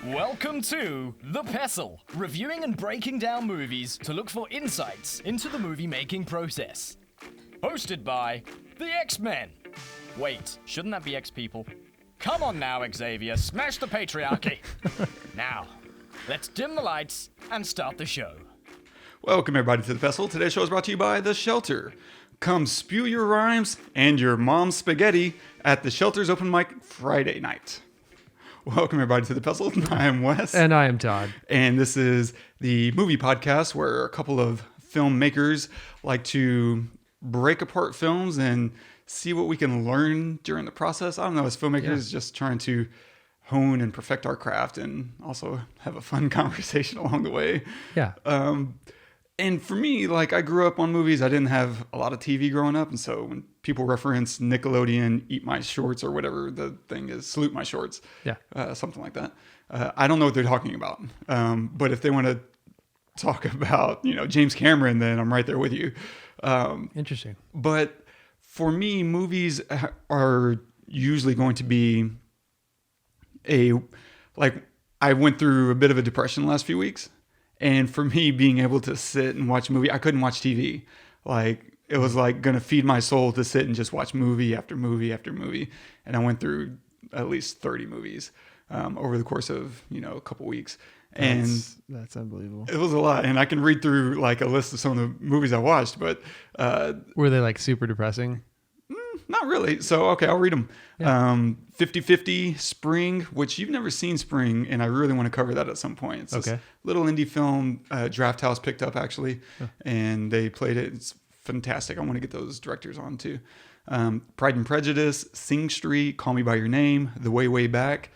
Welcome to The Pestle, reviewing and breaking down movies to look for insights into the movie-making process. Hosted by the X-Men. Wait, shouldn't that be X-People? Come on now, Xavier, smash the patriarchy. Now, let's dim the lights and start the show. Welcome everybody to The Pestle. Today's show is brought to you by The Shelter. Come spew your rhymes and your mom's spaghetti at The Shelter's open mic Friday night. Welcome everybody to The Pestle. I am Wes. And I am Todd. And this is the movie podcast where a couple of filmmakers like to break apart films and see what we can learn during the process. I don't know, as filmmakers, just trying to hone and perfect our craft and also have a fun conversation along the way. Yeah. And for me, like, I grew up on movies. I didn't have a lot of TV growing up. And so when people reference Nickelodeon, Eat My Shorts, or whatever the thing is, Salute My Shorts, something like that, I don't know what they're talking about. But if they want to talk about, James Cameron, then I'm right there with you. Interesting. But for me, movies are usually going to be I went through a bit of a depression the last few weeks. And for me, being able to sit and watch a movie, I couldn't watch TV. Like, it was like going to feed my soul to sit and just watch movie after movie after movie. And I went through at least 30 movies over the course of, a couple weeks. And that's unbelievable. It was a lot. And I can read through like a list of some of the movies I watched, but were they like super depressing? Not really. So, okay, I'll read them. Yeah. 50-50, Spring, which you've never seen Spring, and I really want to cover that at some point. It's this little indie film Draft House picked up, actually, and they played it. It's fantastic. I want to get those directors on, too. Pride and Prejudice, Sing Street, Call Me By Your Name, The Way, Way Back,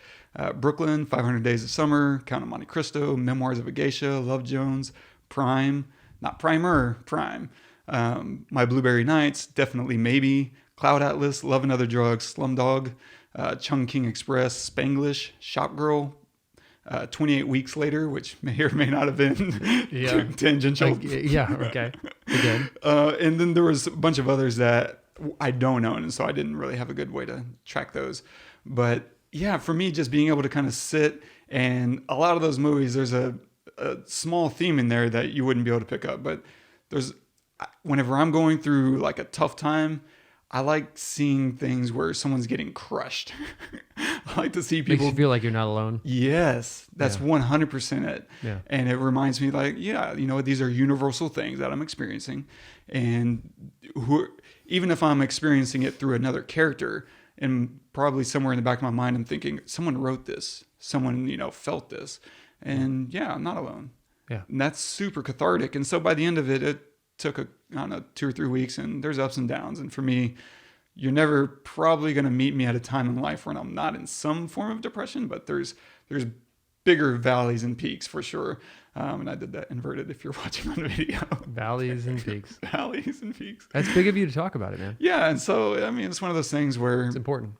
Brooklyn, 500 Days of Summer, Count of Monte Cristo, Memoirs of a Geisha, Love Jones, Prime, not Primer, Prime, My Blueberry Nights, Definitely Maybe, Cloud Atlas, Love and Other Drugs, Slumdog, Chungking Express, Spanglish, Shop Girl, 28 Weeks Later, which may or may not have been too tangential. Okay. Again. And then there was a bunch of others that I don't own, and so I didn't really have a good way to track those. But yeah, for me, just being able to kind of sit, and a lot of those movies, there's a small theme in there that you wouldn't be able to pick up. But whenever I'm going through like a tough time, I like seeing things where someone's getting crushed. I like to see people... Makes you feel like you're not alone. Yes, that's 100% it. Yeah. And it reminds me like, these are universal things that I'm experiencing. And even if I'm experiencing it through another character, and probably somewhere in the back of my mind, I'm thinking, someone wrote this. Someone, felt this. And I'm not alone. Yeah. And that's super cathartic. And so by the end of it, it took 2 or 3 weeks, and there's ups and downs. And for me, you're never probably going to meet me at a time in life when I'm not in some form of depression, but there's bigger valleys and peaks for sure. And I did that inverted if you're watching on video. Valleys and peaks. Valleys and peaks. That's big of you to talk about it, man. Yeah. And so, it's one of those things where it's important.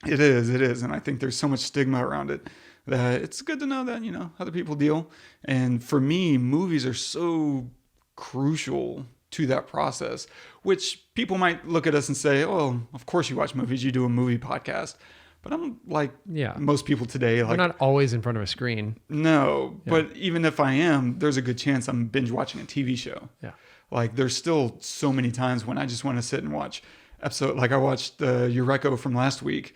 It is. And I think there's so much stigma around it that it's good to know that, other people deal. And for me, movies are so crucial to that process, which people might look at us and say, oh, of course you watch movies, you do a movie podcast. But I'm like most people today. We're not always in front of a screen. No, but even if I am, there's a good chance I'm binge watching a TV show. Yeah. Like there's still so many times when I just want to sit and watch episode. Like I watched the Eureka from last week,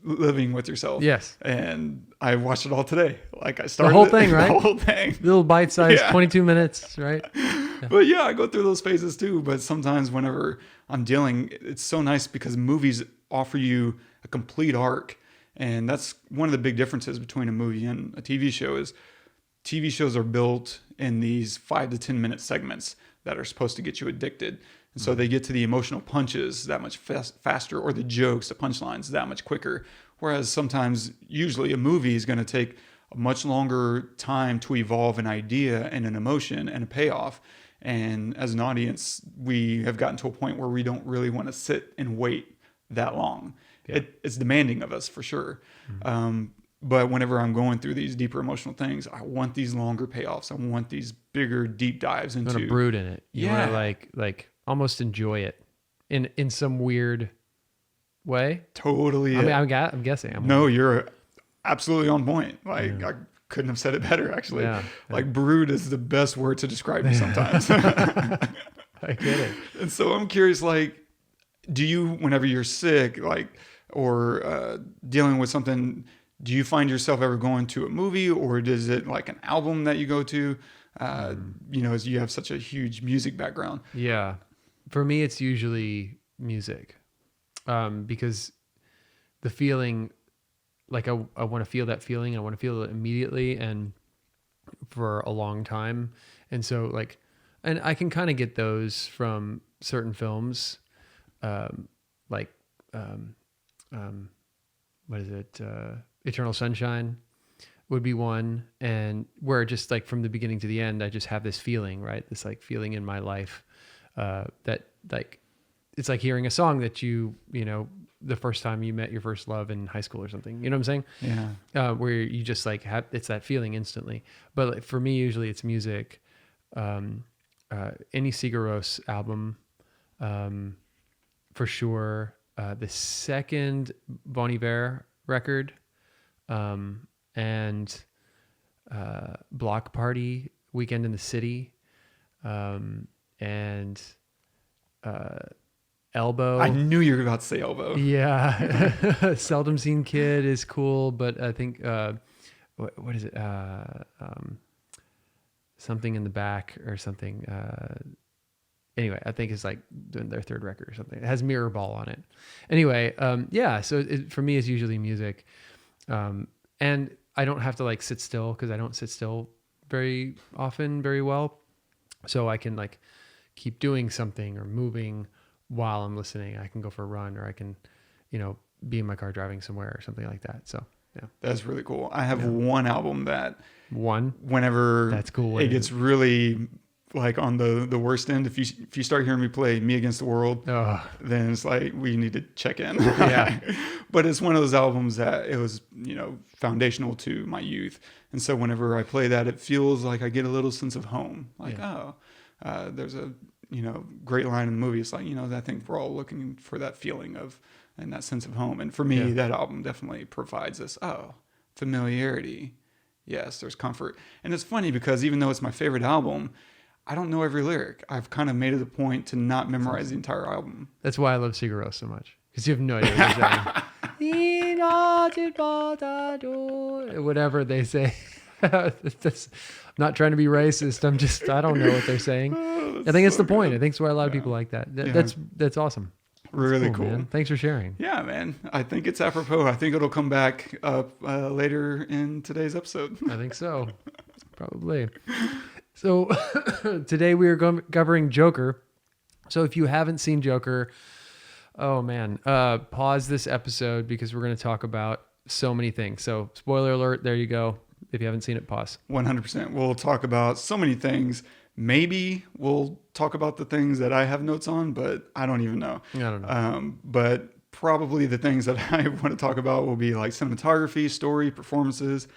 Living with Yourself. Yes. And I watched it all today. Like I started the whole thing, right? The whole thing. Little bite-sized 22 minutes, right? Yeah. But I go through those phases too. But sometimes whenever I'm dealing, it's so nice because movies offer you a complete arc. And that's one of the big differences between a movie and a TV show is TV shows are built in these 5 to 10 minute segments that are supposed to get you addicted. And so they get to the emotional punches that much faster, or the jokes, the punchlines that much quicker. Whereas sometimes, usually a movie is going to take a much longer time to evolve an idea and an emotion and a payoff. And as an audience, we have gotten to a point where we don't really want to sit and wait that long. Yeah. It's demanding of us for sure. Mm-hmm. But whenever I'm going through these deeper emotional things, I want these longer payoffs. I want these bigger deep dives into. You want to brood in it. You want to like almost enjoy it in some weird way. Totally. I'm guessing. No, you're absolutely on point. Like I couldn't have said it better, actually. Yeah. Like brood is the best word to describe me sometimes. I get it. And so I'm curious, like, do you, whenever you're sick, like, or dealing with something, do you find yourself ever going to a movie, or is it like an album that you go to? As you have such a huge music background. Yeah. For me, it's usually music, because the feeling, like I want to feel that feeling. I want to feel it immediately and for a long time. And so like, and I can kind of get those from certain films, like, what is it? Eternal Sunshine would be one. And where just like from the beginning to the end, I just have this feeling, right? This like feeling in my life, that like, it's like hearing a song that the first time you met your first love in high school or something, you know what I'm saying? Yeah. Where you just like have, it's that feeling instantly. But like, for me, usually it's music, any Sigur Rós album, for sure. The second Bon Iver record, and Block Party, Weekend in the City, and Elbow. I knew you were about to say Elbow. Yeah. Seldom Seen Kid is cool, but I think what is it? Something in the Back or something. Anyway, I think it's like doing their third record or something. It has Mirror Ball on it. Anyway, so for me, it's usually music. And I don't have to like sit still, because I don't sit still very often, very well. So I can like keep doing something or moving while I'm listening. I can go for a run, or I can, be in my car driving somewhere or something like that. So yeah, that's really cool. I have one album that whenever that's cool. It gets really like on the worst end. If you start hearing me play Me Against the World, then it's like we need to check in. Yeah. But it's one of those albums that it was, foundational to my youth. And so whenever I play that, it feels like I get a little sense of home. Like, there's a, great line in the movie. It's like, I think we're all looking for that feeling of, and that sense of home. And for me, that album definitely provides this, familiarity. Yes, there's comfort. And it's funny because even though it's my favorite album, I don't know every lyric. I've kind of made it a point to not memorize the entire album. That's why I love Sigur Rós so much, because you have no idea what they're saying. Whatever they say. I'm not trying to be racist. I don't know what they're saying. I think it's the point. I think it's why a lot of people like that. That's awesome. Really cool. Man. Thanks for sharing. Yeah, man. I think it's apropos. I think it'll come back up later in today's episode. I think so. Probably. So today we are covering Joker. So if you haven't seen Joker, oh man, pause this episode, because we're going to talk about so many things. So spoiler alert, there you go. If you haven't seen it, pause. 100%. We'll talk about so many things. Maybe we'll talk about the things that I have notes on, but I don't even know. I don't know. But probably the things that I want to talk about will be like cinematography, story, performances,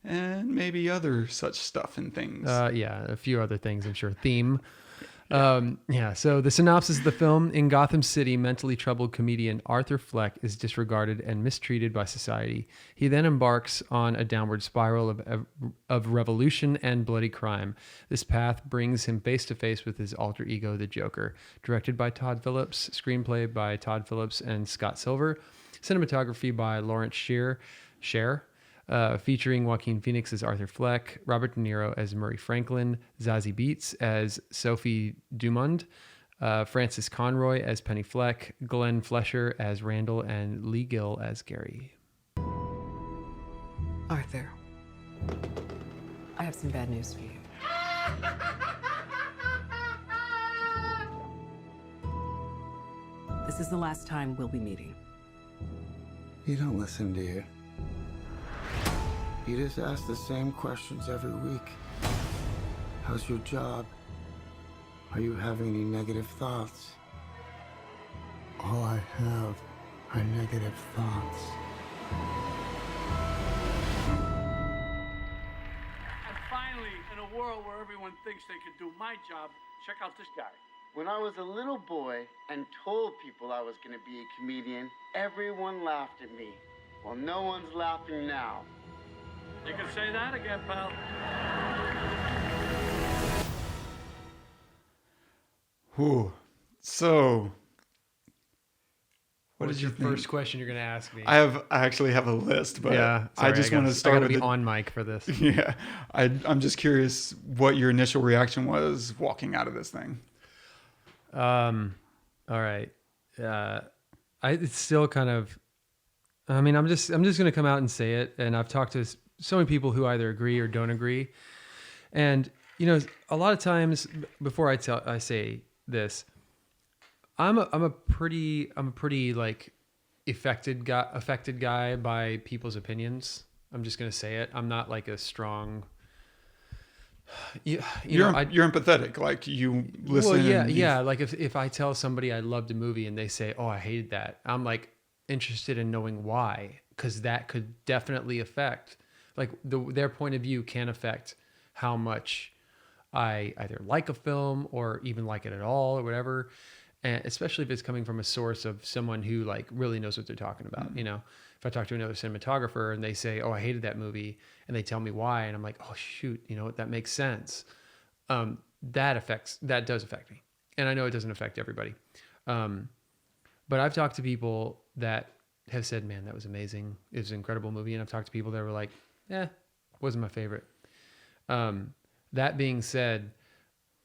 and maybe other such stuff and things. A few other things, I'm sure. Theme. So the synopsis of the film: in Gotham City, mentally troubled comedian Arthur Fleck is disregarded and mistreated by society. He then embarks on a downward spiral of revolution and bloody crime. This path brings him face to face with his alter ego, the Joker. Directed by Todd Phillips, screenplay by Todd Phillips and Scott Silver, cinematography by Lawrence Sher. Featuring Joaquin Phoenix as Arthur Fleck, Robert De Niro as Murray Franklin, Zazie Beetz as Sophie Dumond, Francis Conroy as Penny Fleck, Glenn Fleshler as Randall, and Leigh Gill as Gary. Arthur, I have some bad news for you. This is the last time we'll be meeting. You don't listen, do you? You just ask the same questions every week. How's your job? Are you having any negative thoughts? All I have are negative thoughts. And finally, in a world where everyone thinks they can do my job, check out this guy. When I was a little boy and told people I was going to be a comedian, everyone laughed at me. Well, no one's laughing now. You can say that again, pal. Whew. So, What did is you your think? first question you're going to ask me? I actually have a list, but yeah, I just want to start I gotta with be the, on mic for this. yeah. I'm just curious what your initial reaction was walking out of this thing. All right. It's still kind of, I mean, I'm just going to come out and say it. And I've talked to so many people who either agree or don't agree. And, you know, a lot of times before I say this, I'm a pretty like affected guy by people's opinions. I'm just going to say it. I'm not like a strong, you're empathetic. Like you listen. Well, yeah. Like if I tell somebody I loved a movie and they say, "Oh, I hated that," I'm like interested in knowing why, because that could definitely affect, like their point of view can affect how much I either like a film or even like it at all or whatever. And especially if it's coming from a source of someone who like really knows what they're talking about. You know, if I talk to another cinematographer and they say, "Oh, I hated that movie," and they tell me why, and I'm like, "Oh shoot, you know what? That makes sense." That does affect me, and I know it doesn't affect everybody. But I've talked to people that have said, "Man, that was amazing. It was an incredible movie," and I've talked to people that were like, wasn't my favorite. That being said,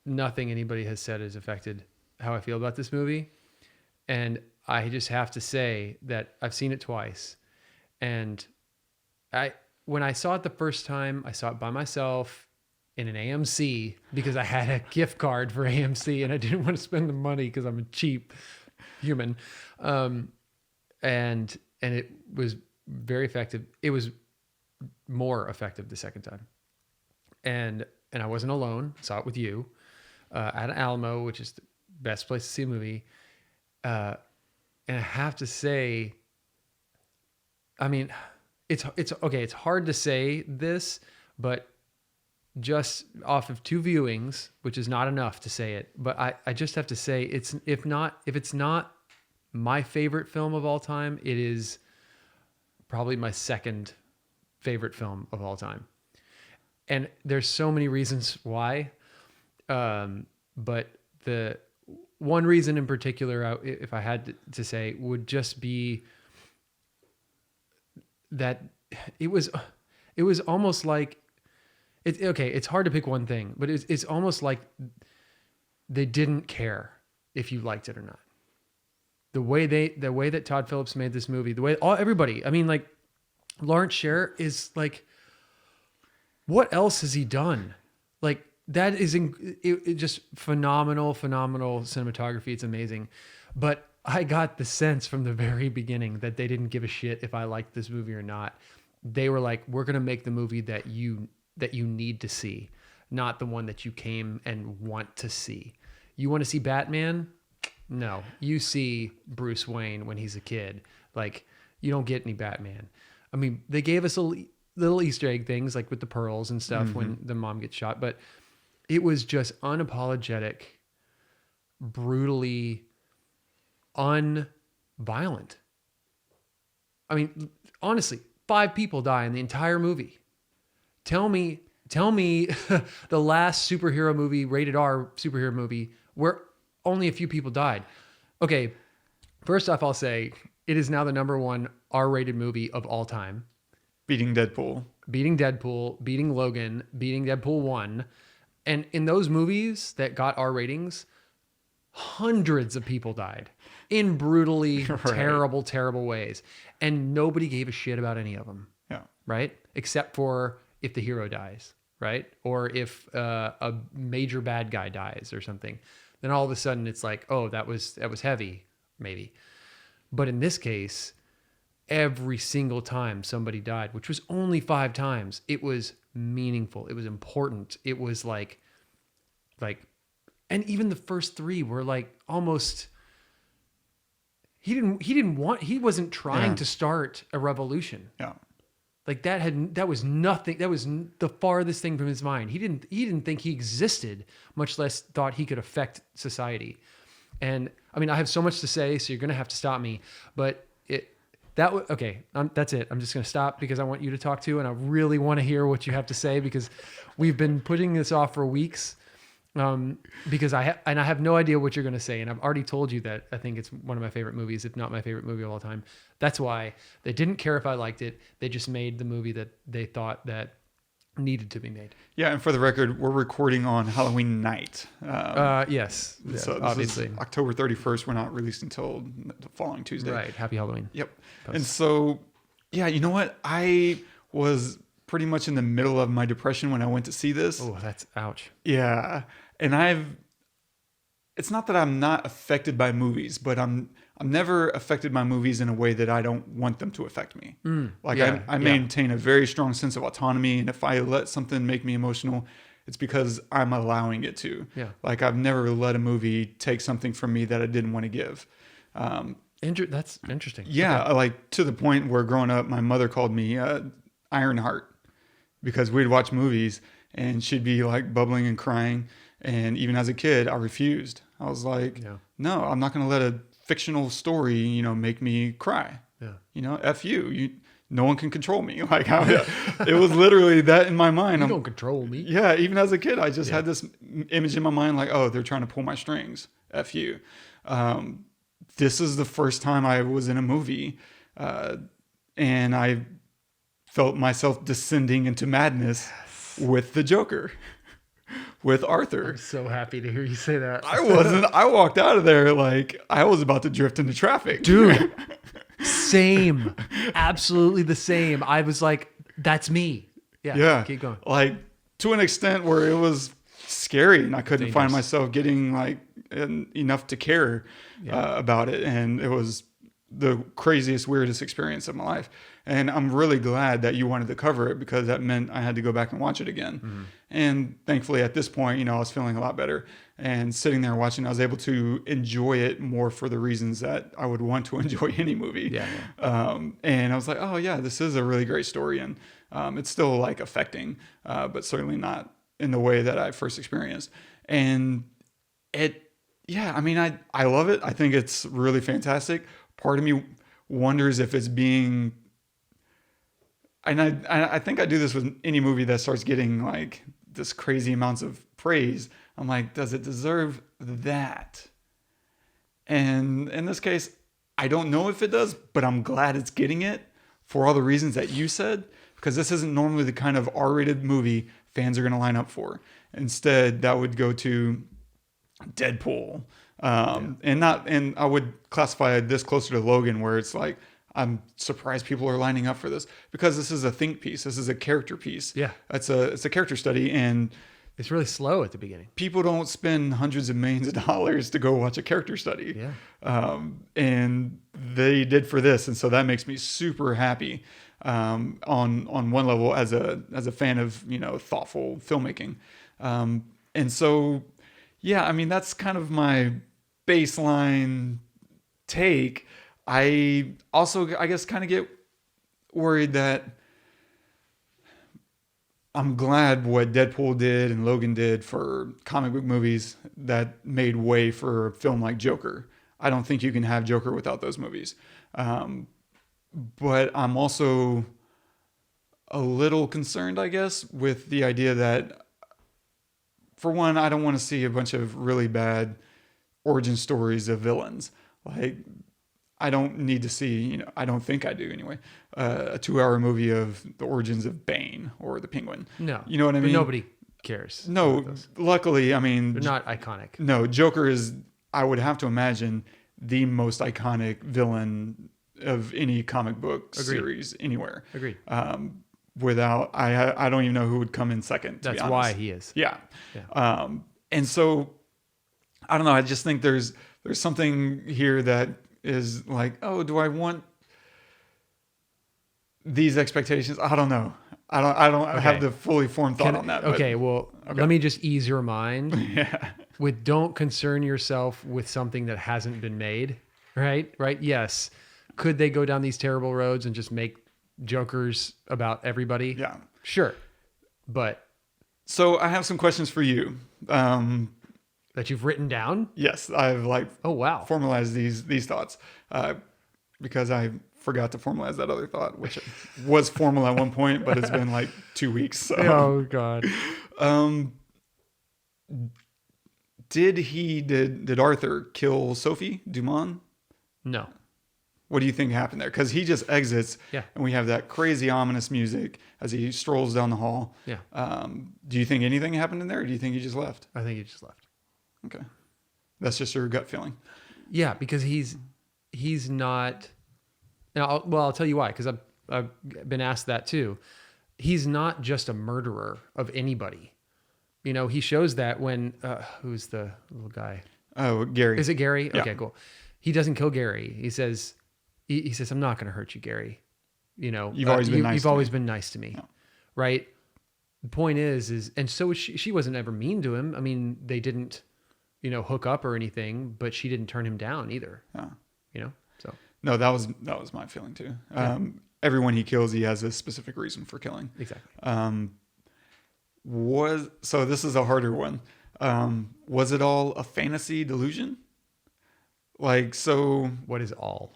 nothing anybody has said has affected how I feel about this movie. And I just have to say that I've seen it twice. And when I saw it the first time, I saw it by myself in an AMC because I had a gift card for AMC and I didn't want to spend the money because I'm a cheap human. And it was very effective. It was more effective the second time. And I wasn't alone. I saw it with you at Alamo, which is the best place to see a movie. And I have to say, I mean, it's okay. It's hard to say this, but just off of 2 viewings, which is not enough to say it, but I just have to say if it's not my favorite film of all time, it is probably my second favorite film of all time. And there's so many reasons why. But the one reason in particular, if I had to say, would just be that it was almost like it's hard to pick one thing, but it's almost like they didn't care if you liked it or not. The way that Todd Phillips made this movie, everybody, I mean, like Lawrence Sher is like, what else has he done? Like that is it just phenomenal cinematography. It's amazing. But I got the sense from the very beginning that they didn't give a shit if I liked this movie or not. They were like, we're going to make the movie that you need to see, not the one that you came and want to see. You want to see Batman? No, you see Bruce Wayne when he's a kid. Like, you don't get any Batman. I mean, they gave us little Easter egg things like with the pearls and stuff when the mom gets shot, but it was just unapologetic, brutally unviolent. I mean, honestly, 5 people die in the entire movie. Tell me the last superhero movie, rated R superhero movie, where only a few people died. Okay, first off, I'll say it is now the #1 R-rated movie of all time. Beating Deadpool, beating Logan, beating Deadpool 1. And in those movies that got R ratings, hundreds of people died in brutally terrible ways. And nobody gave a shit about any of them. Yeah. Right? Except for if the hero dies, right? Or if a major bad guy dies or something. Then all of a sudden it's like, oh, that was heavy, maybe. But in this case, every single time somebody died, which was only 5 times, it was meaningful. It was important. It was like, and even the first 3 were like almost, he wasn't trying to start a revolution. Yeah. Like that was nothing. That was the farthest thing from his mind. He didn't think he existed, much less thought he could affect society. And I mean, I have so much to say, so you're going to have to stop me, but Okay. That's it. I'm just going to stop because I want you to talk too, and I really want to hear what you have to say because we've been putting this off for weeks. Because I have no idea what you're going to say, and I've already told you that I think it's one of my favorite movies, if not my favorite movie of all time. That's why they didn't care if I liked it. They just made the movie that they thought that needed to be made. Yeah, and for the record, we're recording on Halloween night. Yes, So obviously. October 31st. We're not released until the following Tuesday. Right. Happy Halloween. Yep. And so, yeah, you know what? I was pretty much in the middle of my depression when I went to see this. Oh, that's ouch. Yeah. And it's not that I'm not affected by movies, but I'm never affected by movies in a way that I don't want them to affect me. I maintain a very strong sense of autonomy. And if I let something make me emotional, it's because I'm allowing it to. Yeah. Like I've never let a movie take something from me that I didn't want to give. That's interesting. Yeah. Okay. Like to the point where growing up, my mother called me Ironheart because we'd watch movies and she'd be like bubbling and crying. And even as a kid, I refused. I was like, no, I'm not going to let a fictional story, make me cry. Yeah. F you. No one can control me. Like it was literally that in my mind. You don't control me. Yeah. Even as a kid, I just had this image in my mind, like, oh, they're trying to pull my strings. F you. This is the first time I was in a movie, and I felt myself descending into madness with the Joker. With Arthur. I'm so happy to hear you say that. I wasn't. I walked out of there like I was about to drift into traffic. Dude, same. Absolutely the same. I was like, that's me. Yeah. Keep going. Like to an extent where it was scary and I couldn't find myself getting like enough to care about it. And it was the craziest, weirdest experience of my life. And I'm really glad that you wanted to cover it because that meant I had to go back and watch it again. Mm-hmm. And thankfully at this point, I was feeling a lot better and sitting there watching, I was able to enjoy it more for the reasons that I would want to enjoy any movie. Yeah. And I was like, oh yeah, this is a really great story. And it's still like affecting, but certainly not in the way that I first experienced. And I love it. I think it's really fantastic. Part of me wonders if it's being, and I think I do this with any movie that starts getting like this crazy amounts of praise. I'm like, does it deserve that? And in this case, I don't know if it does, but I'm glad it's getting it for all the reasons that you said, because this isn't normally the kind of R-rated movie fans are going to line up for. Instead, that would go to Deadpool. And I would classify this closer to Logan, where it's like, I'm surprised people are lining up for this because this is a think piece. This is a character piece. Yeah. It's a character study, and it's really slow at the beginning. People don't spend hundreds of millions of dollars to go watch a character study. Yeah. And they did for this. And so that makes me super happy, on one level as a fan of, thoughtful filmmaking. And so, yeah, that's kind of my baseline take. I also, I guess, kind of get worried that I'm glad what Deadpool did and Logan did for comic book movies that made way for a film like Joker. I don't think you can have Joker without those movies. But I'm also a little concerned, I guess, with the idea that, for one, I don't want to see a bunch of really bad origin stories of villains. Like, I don't need to see, I don't think I do anyway, a 2-hour movie of the origins of Bane or the Penguin. No. You know what I mean? But nobody cares. No, luckily, they're not iconic. No, Joker is, I would have to imagine, the most iconic villain of any comic book series anywhere. Agreed. Without, I don't even know who would come in second. That's why he is. Yeah. And so, I don't know. I just think there's something here that is like, oh, do I want these expectations? I don't know. I don't have the fully formed thought on that. Let me just ease your mind. Yeah. With don't concern yourself with something that hasn't been made. Right? Yes. Could they go down these terrible roads and just make Jokers about everybody? Yeah. Sure. But so I have some questions for you. That you've written down? Yes, I've oh wow, formalized these thoughts because I forgot to formalize that other thought, which was formal at one point, but it's been like 2 weeks. So. Oh God. Did Arthur kill Sophie Dumond? No. What do you think happened there? Because he just exits, and we have that crazy ominous music as he strolls down the hall. Yeah. Do you think anything happened in there, or do you think he just left? I think he just left. Okay, that's just your gut feeling. Yeah, because he's not. I'll tell you why. Because I've been asked that too. He's not just a murderer of anybody. You know, he shows that when who's the little guy? Oh, Gary. Is it Gary? Yeah. Okay, cool. He doesn't kill Gary. He says, I'm not going to hurt you, Gary. You know, you've always been nice. You've to always me. been nice to me, Yeah. right? The point is, and so she wasn't ever mean to him. I mean, they didn't, hook up or anything, but she didn't turn him down either. Yeah. So no, that was my feeling too. Everyone he kills, he has a specific reason for killing. Exactly. So this is a harder one. Was it all a fantasy delusion? What is all?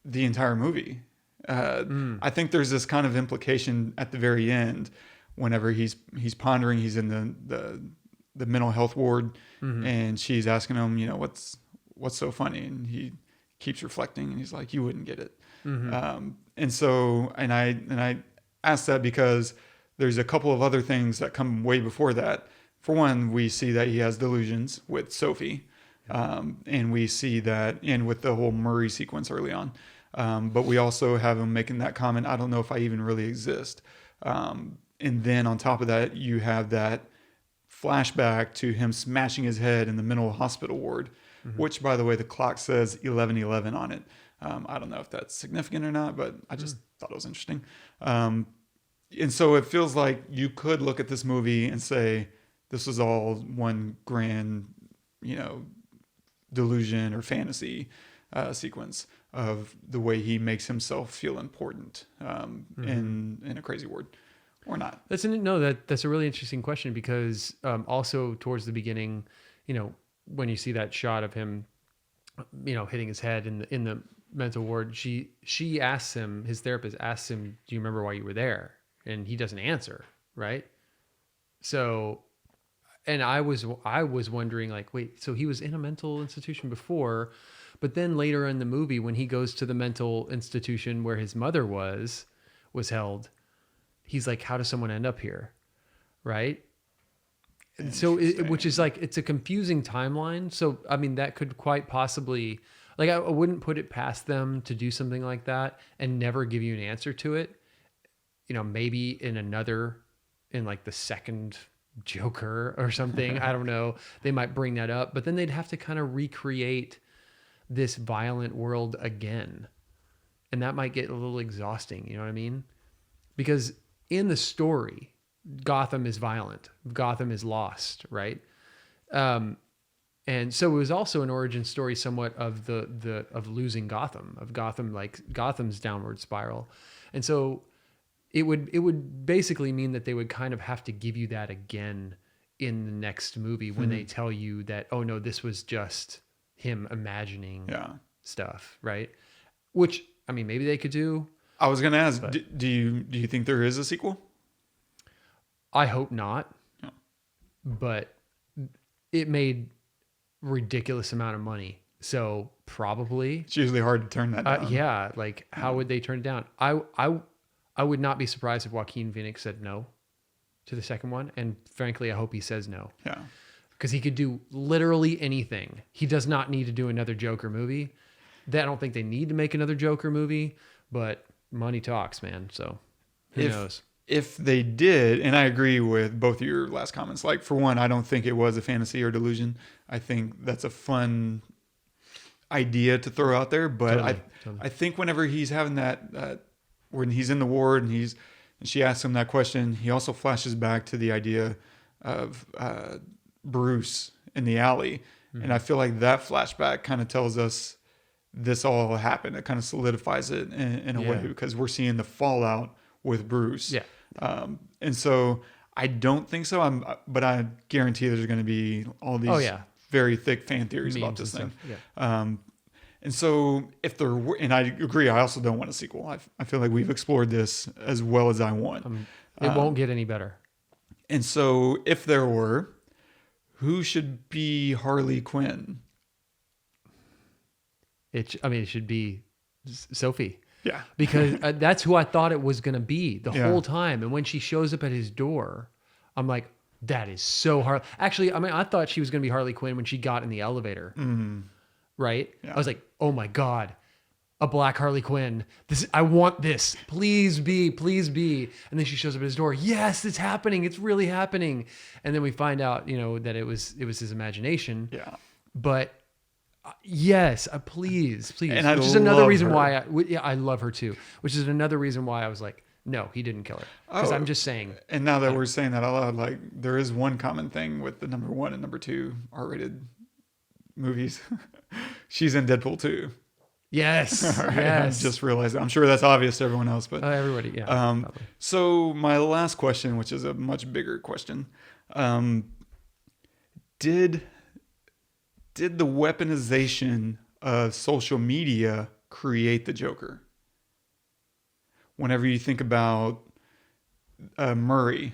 The entire movie. I think there's this kind of implication at the very end, whenever he's pondering, he's in the mental health ward, and she's asking him, what's so funny, and he keeps reflecting, and he's like, you wouldn't get it. And I asked that because there's a couple of other things that come way before that. For one, we see that he has delusions with Sophie. And we see that in with the whole Murray sequence early on. But we also have him making that comment, I don't know if I even really exist. And then on top of that, you have that flashback to him smashing his head in the mental hospital ward, which, by the way, the clock says 11:11 on it. I don't know if that's significant or not, but I just thought it was interesting. And so it feels like you could look at this movie and say, this was all one grand, delusion or fantasy sequence of the way he makes himself feel important in a crazy word, or not. That's a really interesting question, because also towards the beginning, when you see that shot of him, hitting his head in the mental ward, she asks him, his therapist asks him, do you remember why you were there? And he doesn't answer, right? So, and I was wondering, like, wait, so he was in a mental institution before, but then later in the movie, when he goes to the mental institution where his mother was held, he's like, how does someone end up here? Right? And so, which is like, it's a confusing timeline. So, I mean, that could quite possibly, like, I wouldn't put it past them to do something like that and never give you an answer to it. Maybe in like the second Joker or something. I don't know. They might bring that up, but then they'd have to kind of recreate this violent world again. And that might get a little exhausting. You know what I mean? Because in the story, Gotham is violent. Gotham is lost, right? And so it was also an origin story somewhat of of losing Gotham, of Gotham, like Gotham's downward spiral. And so it would basically mean that they would kind of have to give you that again in the next movie when they tell you that, oh no, this was just him imagining stuff, right? Which, I mean, maybe they could do. I was going to ask, do you think there is a sequel? I hope not. No. But it made ridiculous amount of money. So probably. It's usually hard to turn that down. Yeah. Like, how would they turn it down? I would not be surprised if Joaquin Phoenix said no to the second one. And frankly, I hope he says no. Yeah. Because he could do literally anything. He does not need to do another Joker movie. I don't think they need to make another Joker movie, but money talks, man. So who knows? If they did, and I agree with both of your last comments, like, for one, I don't think it was a fantasy or delusion. I think that's a fun idea to throw out there. But Totally. I think whenever he's having that when he's in the ward and she asks him that question, he also flashes back to the idea of Bruce in the alley. And I feel like that flashback kind of tells us this all happened. It kind of solidifies it in a way, because we're seeing the fallout with Bruce. Yeah. And so I don't think so. But I guarantee there's going to be all these very thick fan theories Memes about this thing. Yeah. And so if there were, and I agree, I also don't want a sequel. I feel like we've explored this as well as I want. It won't get any better. And so if there were, who should be Harley Quinn? It should be Sophie. Yeah. Because that's who I thought it was going to be the Yeah. whole time. And when she shows up at his door, I'm like, that is so hard. Actually, I thought she was going to be Harley Quinn when she got in the elevator. Right? Yeah. I was like, oh my God, a black Harley Quinn. I want this. Please be. And then she shows up at his door. Yes, it's happening. It's really happening. And then we find out, that it was his imagination. Yeah. But yes, please. And I which is another love reason her. why I love her too. Which is another reason why I was like, no, he didn't kill her. Because I'm just saying. And now that we're saying that out loud, like there is one common thing with the number 1 and number 2 R-rated movies. She's in Deadpool 2. Yes. Right? Yes. I just realized that. I'm sure that's obvious to everyone else, but Everybody. Yeah. probably. so my last question, which is a much bigger question, did the weaponization of social media create the Joker? Whenever you think about Murray,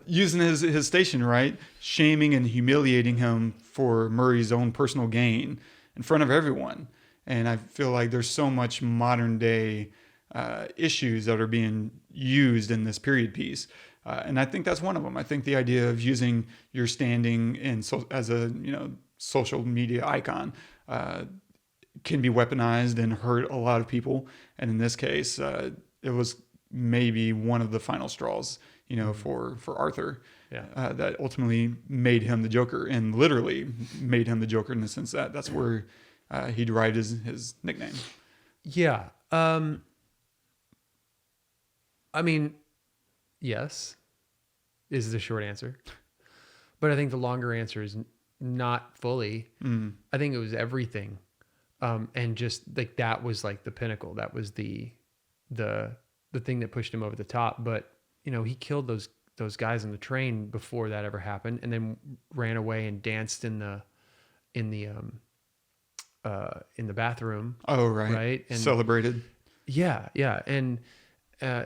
using his station, right, shaming and humiliating him for Murray's own personal gain in front of everyone. And I feel like there's so much modern day issues that are being used in this period piece. And I think that's one of them. I think the idea of using your standing as a social media icon can be weaponized and hurt a lot of people. And in this case, it was maybe one of the final straws, for Arthur, that ultimately made him the Joker, and literally made him the Joker in the sense that that's where he derived his nickname. Yeah. Yes, is the short answer. But I think the longer answer is not fully. I think it was everything. And just like that was like the pinnacle. That was the thing that pushed him over the top. But he killed those guys on the train before that ever happened, and then ran away and danced in the bathroom. Oh, right. Right. And celebrated. Yeah. And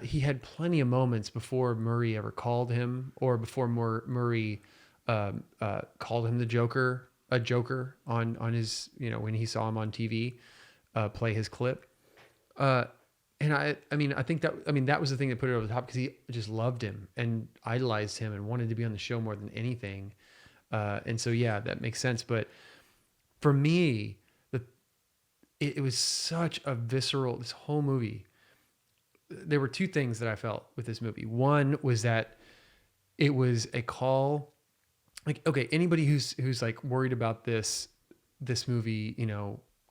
he had plenty of moments before Murray ever called him, or before Murray called him a Joker on his, when he saw him on TV play his clip. And I think that was the thing that put it over the top, because he just loved him and idolized him and wanted to be on the show more than anything. And so, yeah, that makes sense. But for me, it was such a visceral, this whole movie. There were two things that I felt with this movie. One was that it was a call, like, okay, anybody who's like worried about this movie,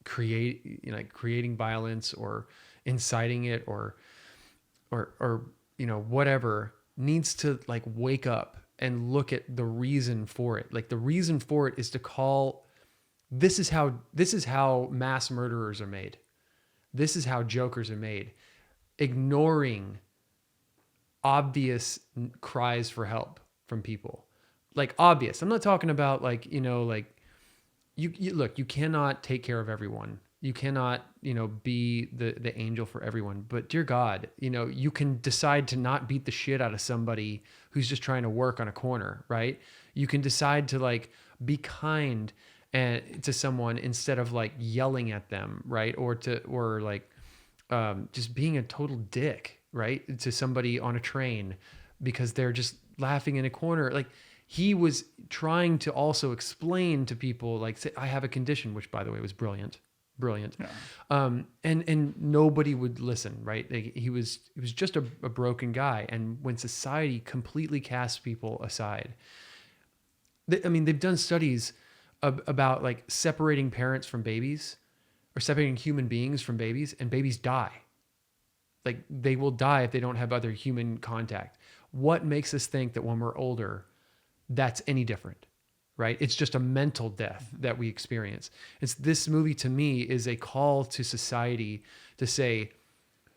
creating violence or inciting it or whatever, needs to like wake up and look at the reason for it. Like, the reason for it is to call, this is how mass murderers are made. This is how Jokers are made. Ignoring obvious cries for help from people. Like, obvious. I'm not talking about like, you look, you cannot take care of everyone. You cannot, be the angel for everyone. But dear God, you can decide to not beat the shit out of somebody who's just trying to work on a corner, right? You can decide to like be kind to someone instead of like yelling at them, right? Or just being a total dick, right? To somebody on a train because they're just laughing in a corner. Like, he was trying to also explain to people, like, say, I have a condition, which by the way was brilliant. Yeah. And nobody would listen, right? Like, he was just a broken guy. And when society completely casts people aside, they've done studies about like separating parents from babies, or separating human beings from babies, and babies die. Like, they will die if they don't have other human contact. What makes us think that when we're older, that's any different, right? It's just a mental death that we experience. This movie to me is a call to society to say,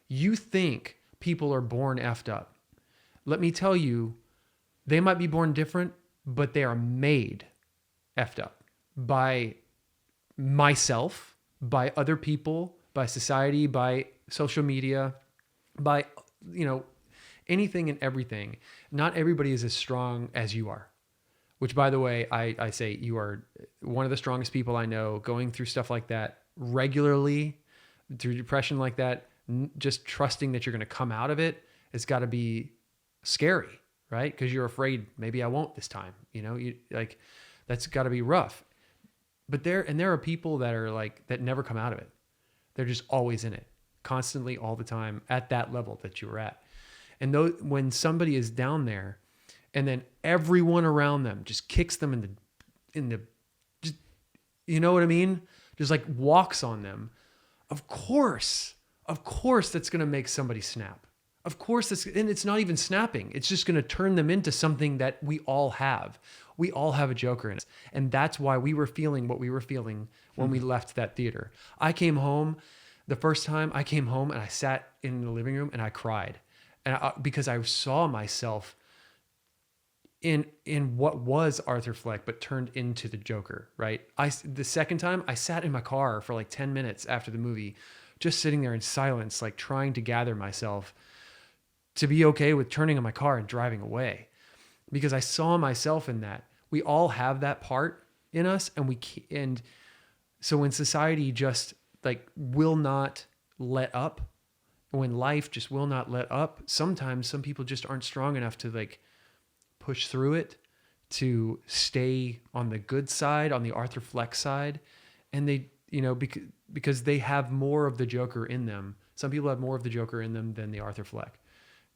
you think people are born effed up. Let me tell you, they might be born different, but they are made effed up. by myself, by other people, by society, by social media, by, anything and everything. Not everybody is as strong as you are, which, by the way, I say you are one of the strongest people I know. Going through stuff like that regularly, through depression like that, just trusting that you're going to come out of it, it's got to be scary, right? Because you're afraid maybe I won't this time. That's got to be rough. But there are people that are that never come out of it. They're just always in it, constantly, all the time, at that level that you were at. And when somebody is down there, and then everyone around them just kicks them in the, just, you know what I mean? Just walks on them. Of course, that's going to make somebody snap. Of course, and it's not even snapping. It's just going to turn them into something that we all have. We all have a Joker in us. And that's why we were feeling what we were feeling when we left that theater. I came home, the first time I came home, and I sat in the living room and I cried. Because I saw myself in what was Arthur Fleck, but turned into the Joker, right? The second time, I sat in my car for 10 minutes after the movie, just sitting there in silence, trying to gather myself to be okay with turning on my car and driving away, because I saw myself in that. We all have that part in us, and so when society just will not let up, when life just will not let up, sometimes some people just aren't strong enough to push through it, to stay on the good side, on the Arthur Fleck side. And they, because they have more of the Joker in them. Some people have more of the Joker in them than the Arthur Fleck.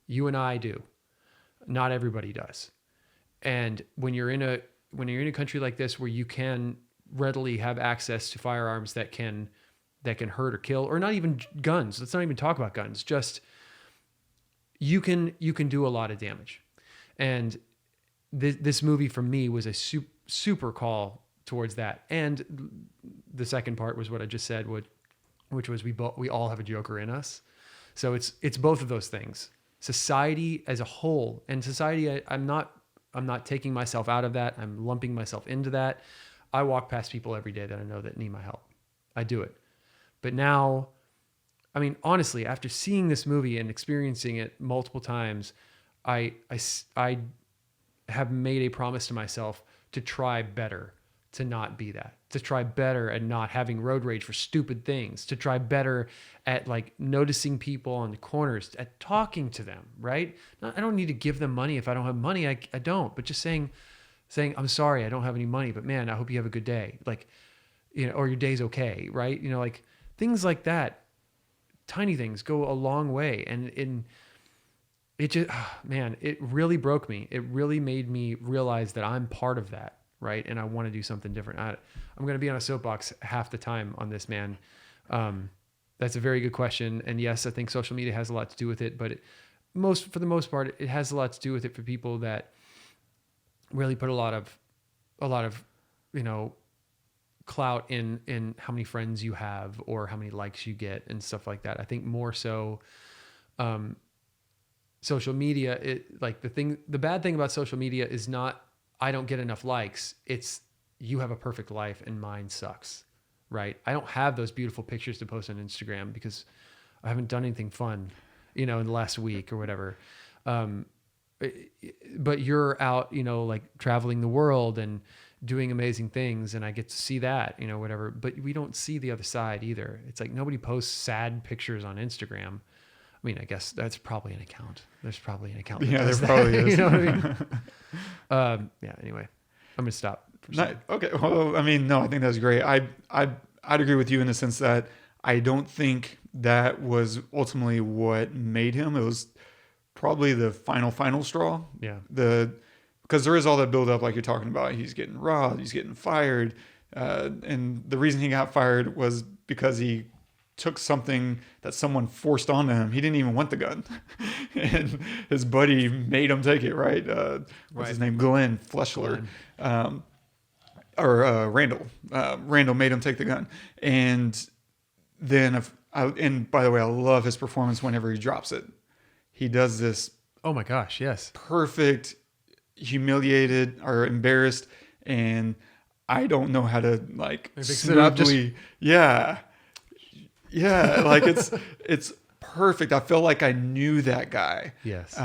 You and I do. Not everybody does. And when you're in a country like this, where you can readily have access to firearms that can hurt or kill, or not even guns. Let's not even talk about guns. Just you can do a lot of damage. And this movie for me was a super call towards that. And the second part was what I just said, which was we all have a Joker in us. So it's both of those things. Society as a whole, and society, I'm not taking myself out of that. I'm lumping myself into that. I walk past people every day that I know that need my help. I do it. But now, I mean, honestly, after seeing this movie and experiencing it multiple times, I have made a promise to myself to try better, to not be that, to try better at not having road rage for stupid things, to try better at noticing people on the corners, at talking to them, right? I don't need to give them money if I don't have money. I don't, but just saying, I'm sorry, I don't have any money, but man, I hope you have a good day. Or your day's okay, right? Things like that, tiny things go a long way. And it just, man, it really broke me. It really made me realize that I'm part of that, right? And I want to do something different. I'm going to be on a soapbox half the time on this, man. That's a very good question. And yes, I think social media has a lot to do with it, but for the most part, it has a lot to do with it for people that really put a lot of, clout in how many friends you have or how many likes you get and stuff like that. I think more so, social media, the bad thing about social media is not, I don't get enough likes. It's you have a perfect life and mine sucks, right? I don't have those beautiful pictures to post on Instagram because I haven't done anything fun, in the last week or whatever. But you're out, traveling the world and doing amazing things, and I get to see that, whatever. But we don't see the other side either. It's nobody posts sad pictures on Instagram. I mean, I guess that's probably an account. There's probably an account. Yeah, there probably is. You know what I mean? Yeah. Anyway, I'm gonna stop. Okay. Well, I mean, no, I think that's great. I'd agree with you in the sense that I don't think that was ultimately what made him. It was probably the final straw. Yeah. Because there is all that build up, like you're talking about. He's getting robbed. He's getting fired. And the reason he got fired was because he took something that someone forced onto him. He didn't even want the gun. And his buddy made him take it, right? What's his name? Glenn Fleshler. Randall. Randall made him take the gun. And then, and by the way, I love his performance whenever he drops it. He does this. Oh my gosh, yes. Perfect, humiliated or embarrassed. And I don't know how to like Mix it up, smoothly. Yeah. Like it's perfect. I feel like I knew that guy. Yes.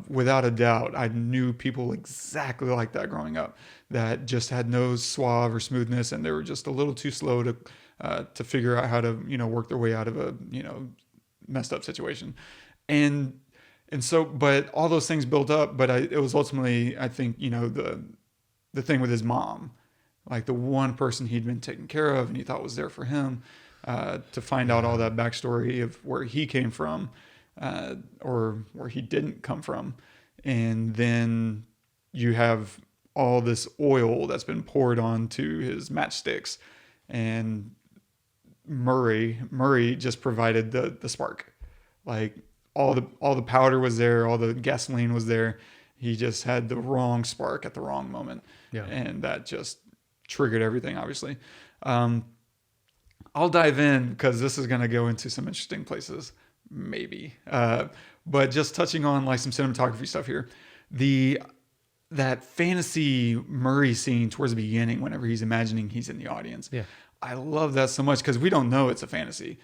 Without a doubt. I knew people exactly like that growing up that just had no suave or smoothness, and they were just a little too slow to figure out how to, work their way out of a, messed up situation. And so, but all those things built up, but it was ultimately, I think, the thing with his mom, like the one person he'd been taken care of and he thought was there for him, to find out all that backstory of where he came from, or where he didn't come from. And then you have all this oil that's been poured onto his matchsticks, and Murray just provided the spark. Like all the powder was there, all the gasoline was there. He just had the wrong spark at the wrong moment. Yeah. And that just triggered everything, obviously. I'll dive in because this is going to go into some interesting places, maybe. But just touching on like some cinematography stuff here. That fantasy Murray scene towards the beginning, whenever he's imagining he's in the audience. Yeah. I love that so much because we don't know it's a fantasy.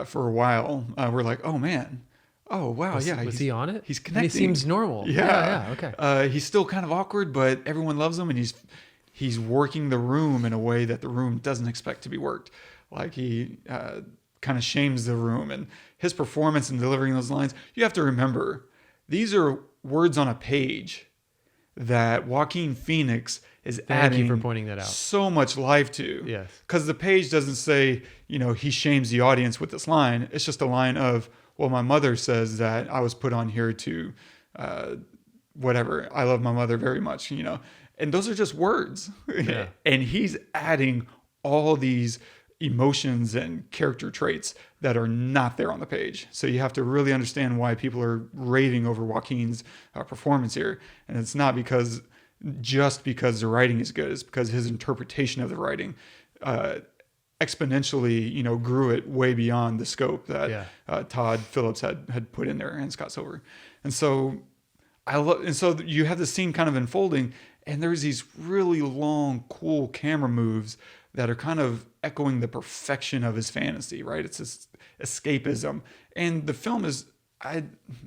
For a while, we're like, oh man, oh wow, Was he on it? He's connecting. And he seems normal. Yeah. Okay. He's still kind of awkward, but everyone loves him, and he's working the room in a way that the room doesn't expect to be worked. Like he kind of shames the room, and his performance in delivering those lines. You have to remember, these are words on a page that Joaquin Phoenix is Thank you adding for pointing that out. so much life to. Yes. Because the page doesn't say, he shames the audience with this line. It's just a line of, well, my mother says that I was put on here to whatever. I love my mother very much, And those are just words. Yeah. And he's adding all these emotions and character traits that are not there on the page. So you have to really understand why people are raving over Joaquin's performance here. And it's not just because the writing is good. It's because his interpretation of the writing exponentially, grew it way beyond the scope that Todd Phillips had put in there, and Scott Silver. And so so you have the scene kind of unfolding, and there's these really long, cool camera moves that are kind of echoing the perfection of his fantasy, right? It's this escapism. And the film is, I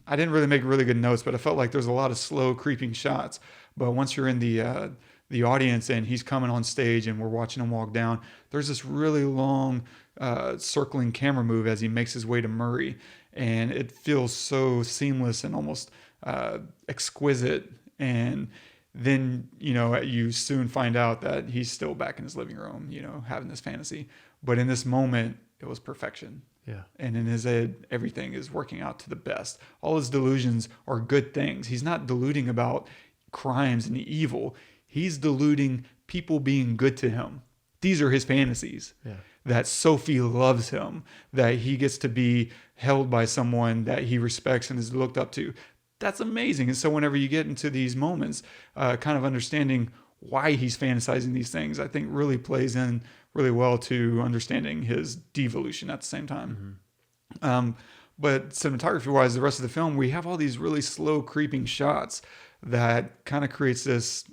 didn't really make really good notes, but I felt like there's a lot of slow creeping shots. But once you're in the audience and he's coming on stage and we're watching him walk down, there's this really long circling camera move as he makes his way to Murray. And it feels so seamless and almost exquisite. And then, you soon find out that he's still back in his living room, having this fantasy. But in this moment, it was perfection. Yeah. And in his head, everything is working out to the best. All his delusions are good things. He's not deluding about crimes and evil. He's deluding people being good to him. These are his fantasies. Yeah. That Sophie loves him, that he gets to be held by someone that he respects and is looked up to. That's amazing. And so whenever you get into these moments, kind of understanding why he's fantasizing these things, I think really plays in really well to understanding his devolution at the same time. Mm-hmm. But cinematography wise, the rest of the film, we have all these really slow creeping shots that kind of creates this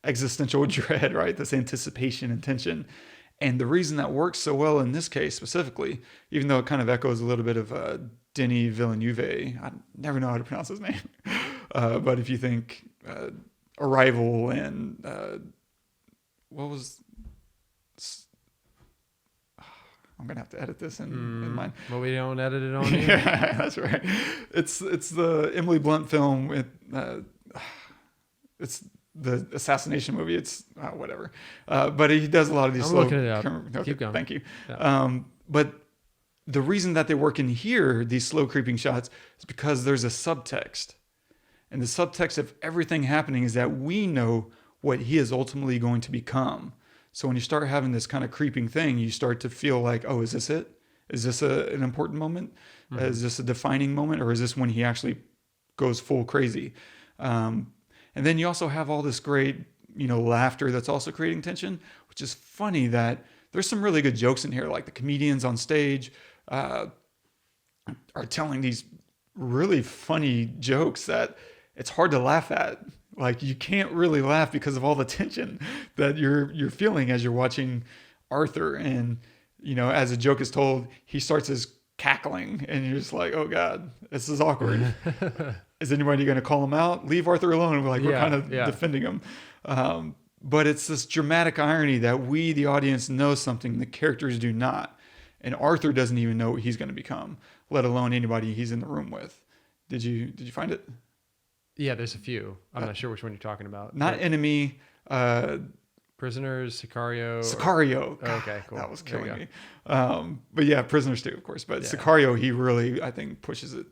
existential dread, right? This anticipation and tension. And the reason that works so well in this case specifically, even though it kind of echoes a little bit of Denis Villeneuve, I never know how to pronounce his name. But if you think Arrival and what was... I'm gonna have to edit this in mine. Well, we don't edit it on here. Yeah, that's right. It's the Emily Blunt film. It's the assassination movie. It's whatever. But he does a lot of these. I'm looking it up. Okay, Keep going. Thank you. Yeah. But the reason that they work in here, these slow creeping shots, is because there's a subtext, and the subtext of everything happening is that we know what he is ultimately going to become. So when you start having this kind of creeping thing, you start to feel like, oh, is this it? Is this an important moment? Mm-hmm. Is this a defining moment? Or is this when he actually goes full crazy? And then you also have all this great, laughter that's also creating tension, which is funny that there's some really good jokes in here. Like the comedians on stage are telling these really funny jokes that it's hard to laugh at. Like you can't really laugh because of all the tension that you're feeling as you're watching Arthur. And you know, as a joke is told, he starts his cackling, and you're just like, oh god, this is awkward. Is anybody going to call him out? Leave Arthur alone. We're kind of defending him. But it's this dramatic irony that we, the audience, know something the characters do not. And Arthur doesn't even know what he's going to become, let alone anybody he's in the room with. Did you find it? Yeah, there's a few. I'm not sure which one you're talking about. Not Enemy. Prisoners, Sicario. Sicario. Oh, okay, cool. That was killing me. But yeah, Prisoners too, of course. But Yeah. Sicario, he really, I think, pushes it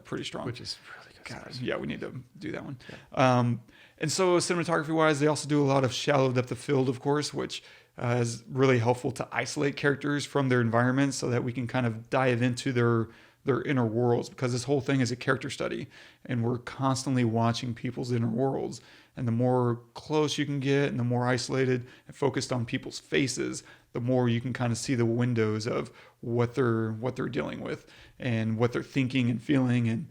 pretty strong. Which is really good. God, yeah, we need to do that one. Yeah. And so cinematography-wise, they also do a lot of shallow depth of field, of course, which is really helpful to isolate characters from their environment so that we can kind of dive into their inner worlds, because this whole thing is a character study and we're constantly watching people's inner worlds. And the more close you can get and the more isolated and focused on people's faces, the more you can kind of see the windows of what they're dealing with and what they're thinking and feeling, and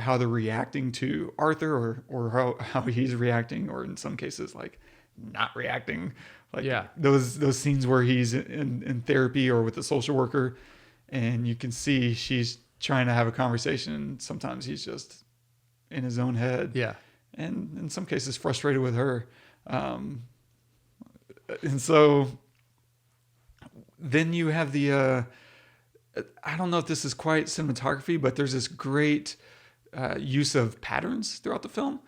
how they're reacting to Arthur, or how he's reacting, or in some cases like not reacting. Like those scenes where he's in therapy or with a social worker, and you can see she's trying to have a conversation, and sometimes he's just in his own head. Yeah. And in some cases frustrated with her. And so then you have the, I don't know if this is quite cinematography, but there's this great use of patterns throughout the film.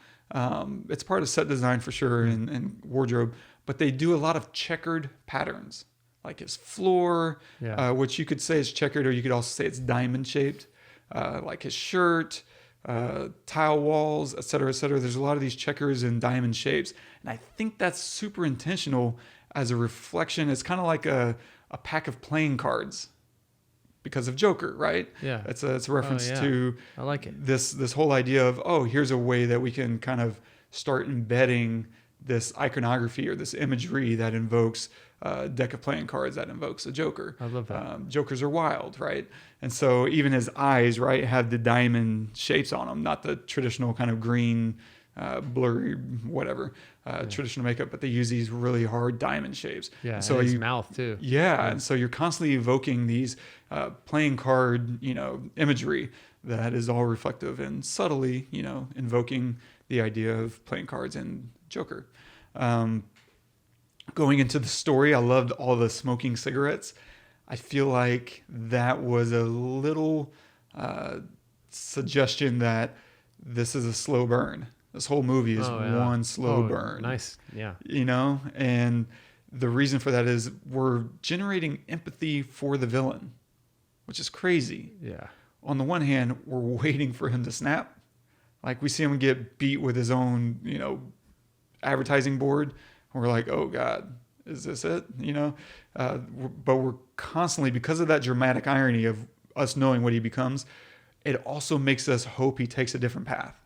It's part of set design for sure, and wardrobe, but they do a lot of checkered patterns, like his floor, which you could say is checkered, or you could also say it's diamond shaped, like his shirt, tile walls, et cetera, et cetera. There's a lot of these checkers and diamond shapes. And I think that's super intentional as a reflection. It's kind of like a pack of playing cards because of Joker, right? Yeah. It's a reference to I like it. This whole idea of, oh, here's a way that we can kind of start embedding this iconography or this imagery that invokes a deck of playing cards that invokes a Joker. I love that. Jokers are wild, right? And so even his eyes, right, have the diamond shapes on them, not the traditional kind of green, blurry, whatever, traditional makeup, but they use these really hard diamond shapes. Yeah, and so his mouth too. Yeah, and so you're constantly evoking these playing card, imagery that is all reflective and subtly, invoking the idea of playing cards and Joker. Going into the story, I loved all the smoking cigarettes. I feel like that was a little suggestion that this is a slow burn. This whole movie is one slow burn. Nice, yeah. And the reason for that is we're generating empathy for the villain, which is crazy. Yeah. On the one hand, we're waiting for him to snap. Like we see him get beat with his own, advertising board. And we're like, oh God, is this it? But we're constantly, because of that dramatic irony of us knowing what he becomes, it also makes us hope he takes a different path,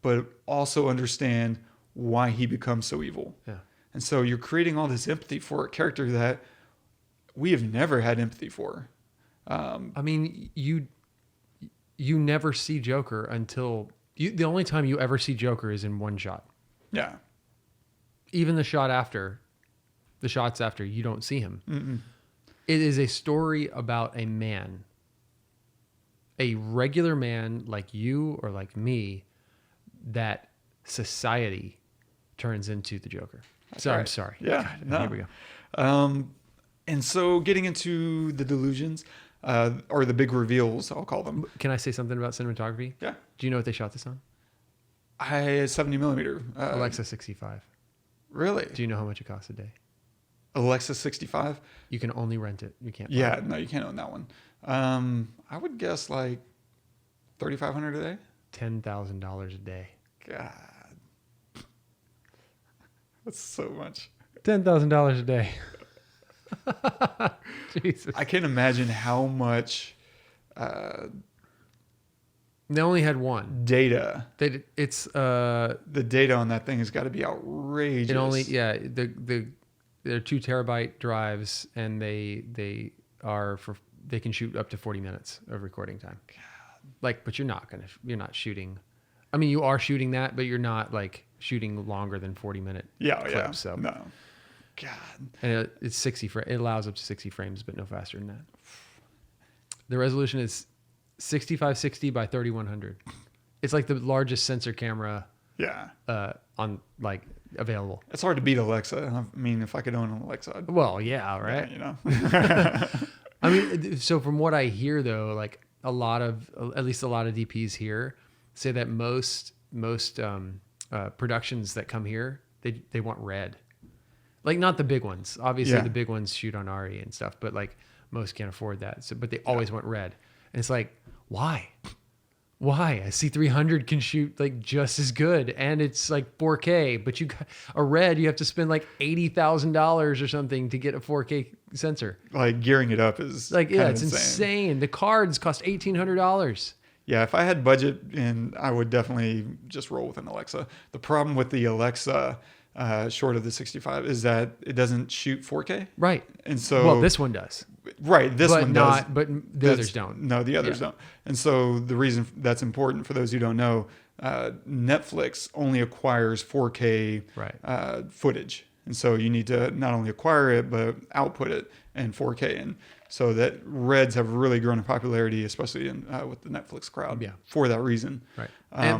but also understand why he becomes so evil. Yeah. And so you're creating all this empathy for a character that we have never had empathy for. I mean, you never see Joker until the only time you ever see Joker is in one shot. Yeah. Even the shots after, you don't see him. Mm-mm. It is a story about a man, a regular man like you or like me, that society turns into the Joker. So right. I'm sorry. Yeah. God, no. Here we go. And so getting into the delusions, or the big reveals, I'll call them. Can I say something about cinematography? Yeah. Do you know what they shot this on? 70 millimeter. Alexa 65. Really? Do you know how much it costs a day? Alexa 65? You can only rent it. You can't buy it. No, you can't own that one. I would guess like $3,500 a day. $10,000 a day. God. That's so much. $10,000 a day. Jesus. I can't imagine how much they only had one data. The data on that thing has got to be outrageous. They're 2 terabyte drives, and they can shoot up to 40 minutes of recording time. God. But you're not shooting I mean, you are shooting that, but you're not like shooting longer than 40-minute clips. So No. God. and it's 60 it allows up to 60 frames, but no faster than that. The resolution is 6560 by 3100. It's like the largest sensor camera Yeah. on like available. It's hard to beat Alexa. I mean, if I could own an Alexa, I'd, Well, yeah, right. you know. I mean, so from what I hear though, like at least a lot of DPs here say that most productions that come here, they want red. Like not the big ones. Obviously Yeah. the big ones shoot on RE and stuff, but like most can't afford that. So, but they always want red. And it's like, why? Why? A C300 can shoot like just as good and it's like 4K, but you got a red, you have to spend like $80,000 or something to get a 4K sensor. Like gearing it up is Like, yeah, kinda it's insane. The cards cost $1,800. Yeah, if I had budget, and I would definitely just roll with an Alexa. The problem with the Alexa, short of the 65, is that it doesn't shoot 4K. Right. And so, Well, this one does. right, this but one not, does. but the That's- others don't. No, the others don't. And so the reason that's important for those who don't know, Netflix only acquires 4K footage. And so you need to not only acquire it, but output it in 4K. And so that Reds have really grown in popularity, especially in with the Netflix crowd for that reason. Right.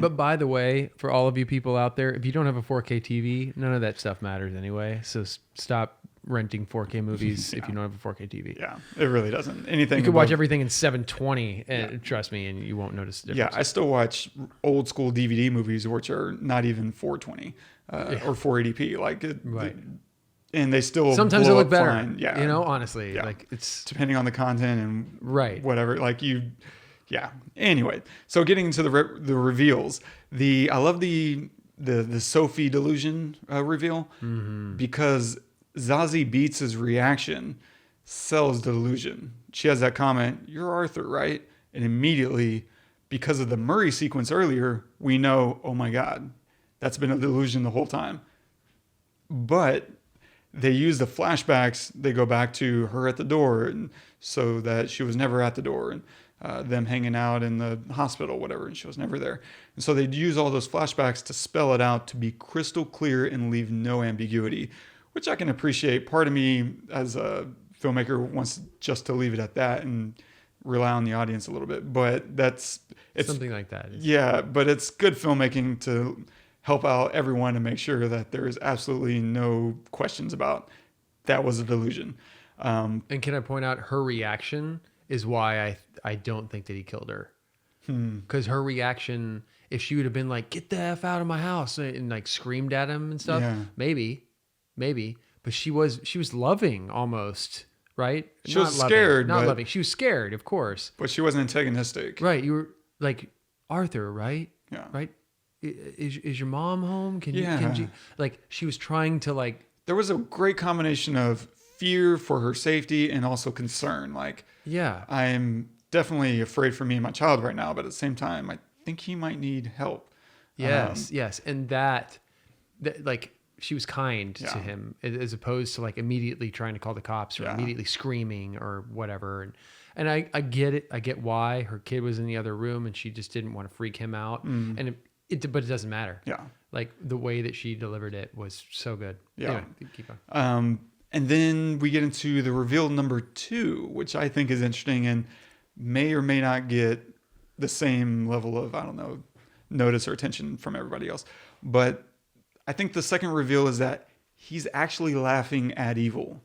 But by the way, for all of you people out there, if you don't have a 4K TV, none of that stuff matters anyway. So stop renting 4K movies if you don't have a 4K TV. Yeah, it really doesn't. Anything You can above, watch everything in 720, and trust me, and you won't notice the difference. Yeah, I still watch old school DVD movies, which are not even 420 or 480p. Like, and they still sometimes they blow look up better. fine. Yeah, you know, honestly, Yeah. like it's depending on the content and Right. whatever. Like yeah. Anyway, so getting into the reveals, I love the Sophie delusion reveal because Zazie Beetz' reaction sells the delusion. She has that comment, "You're Arthur, right?" And immediately, because of the Murray sequence earlier, we know, oh my God, that's been a delusion the whole time. But they use the flashbacks. They go back to her at the door, and so that she was never at the door, and them hanging out in the hospital, whatever, and she was never there. And so they'd use all those flashbacks to spell it out to be crystal clear and leave no ambiguity, which I can appreciate. Part of me as a filmmaker wants just to leave it at that and rely on the audience a little bit, but it's something like that. Yeah, but it's good filmmaking to help out everyone to make sure that there is absolutely no questions about that was a delusion. And can I point out her reaction is why I don't think that he killed her. Because her reaction, if she would have been like, "Get the F out of my house," and like screamed at him and stuff, maybe. But she was loving almost, right? She was scared. Not loving. She was scared, of course. But she wasn't antagonistic. Right. You were like, "Arthur, right? Yeah. Right? Is your mom home? Can Yeah. you like?" She was trying to like. There was a great combination of fear for her safety and also concern. Like, Yeah. I'm definitely afraid for me and my child right now, but at the same time, I think he might need help. Yes. And that like she was kind to Yeah. him as opposed to like immediately trying to call the cops or Yeah. immediately screaming or whatever. And I get it. I get why her kid was in the other room and she just didn't want to freak him out. And but it doesn't matter. Yeah. Like the way that she delivered it was so good. Yeah. Anyway, keep going. And then we get into the reveal number 2, which I think is interesting and may or may not get the same level of, I don't know, notice or attention from everybody else. But I think the second reveal is that he's actually laughing at evil,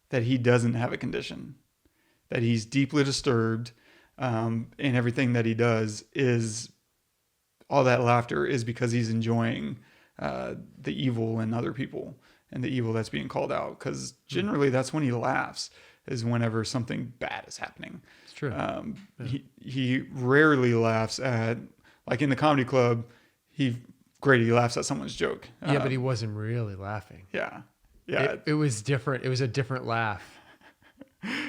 that he doesn't have a condition, that he's deeply disturbed, and everything that he does is, all that laughter is because he's enjoying the evil in other people and the evil that's being called out. Because generally that's when he laughs, is whenever something bad is happening. It's true. He rarely laughs at, like in the comedy club, he laughs at someone's joke. Yeah, but he wasn't really laughing. Yeah. It was different. It was a different laugh.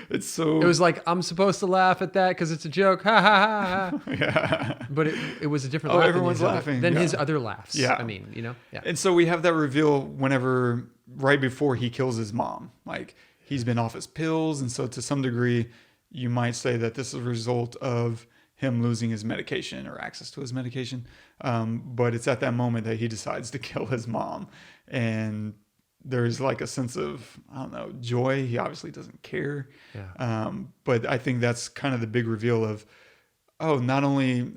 It's so. It was like, I'm supposed to laugh at that because it's a joke. Ha ha ha ha. Yeah. But it was a different Oh, laugh. everyone's laughing. Than Yeah. his other laughs. Yeah. I mean, you know? Yeah. And so we have that reveal whenever, right before he kills his mom. Like, he's been off his pills. And so to some degree, you might say that this is a result of him losing his medication or access to his medication. But it's at that moment that he decides to kill his mom. And there's like a sense of, I don't know, joy. He obviously doesn't care. Yeah. But I think that's kind of the big reveal of, oh, not only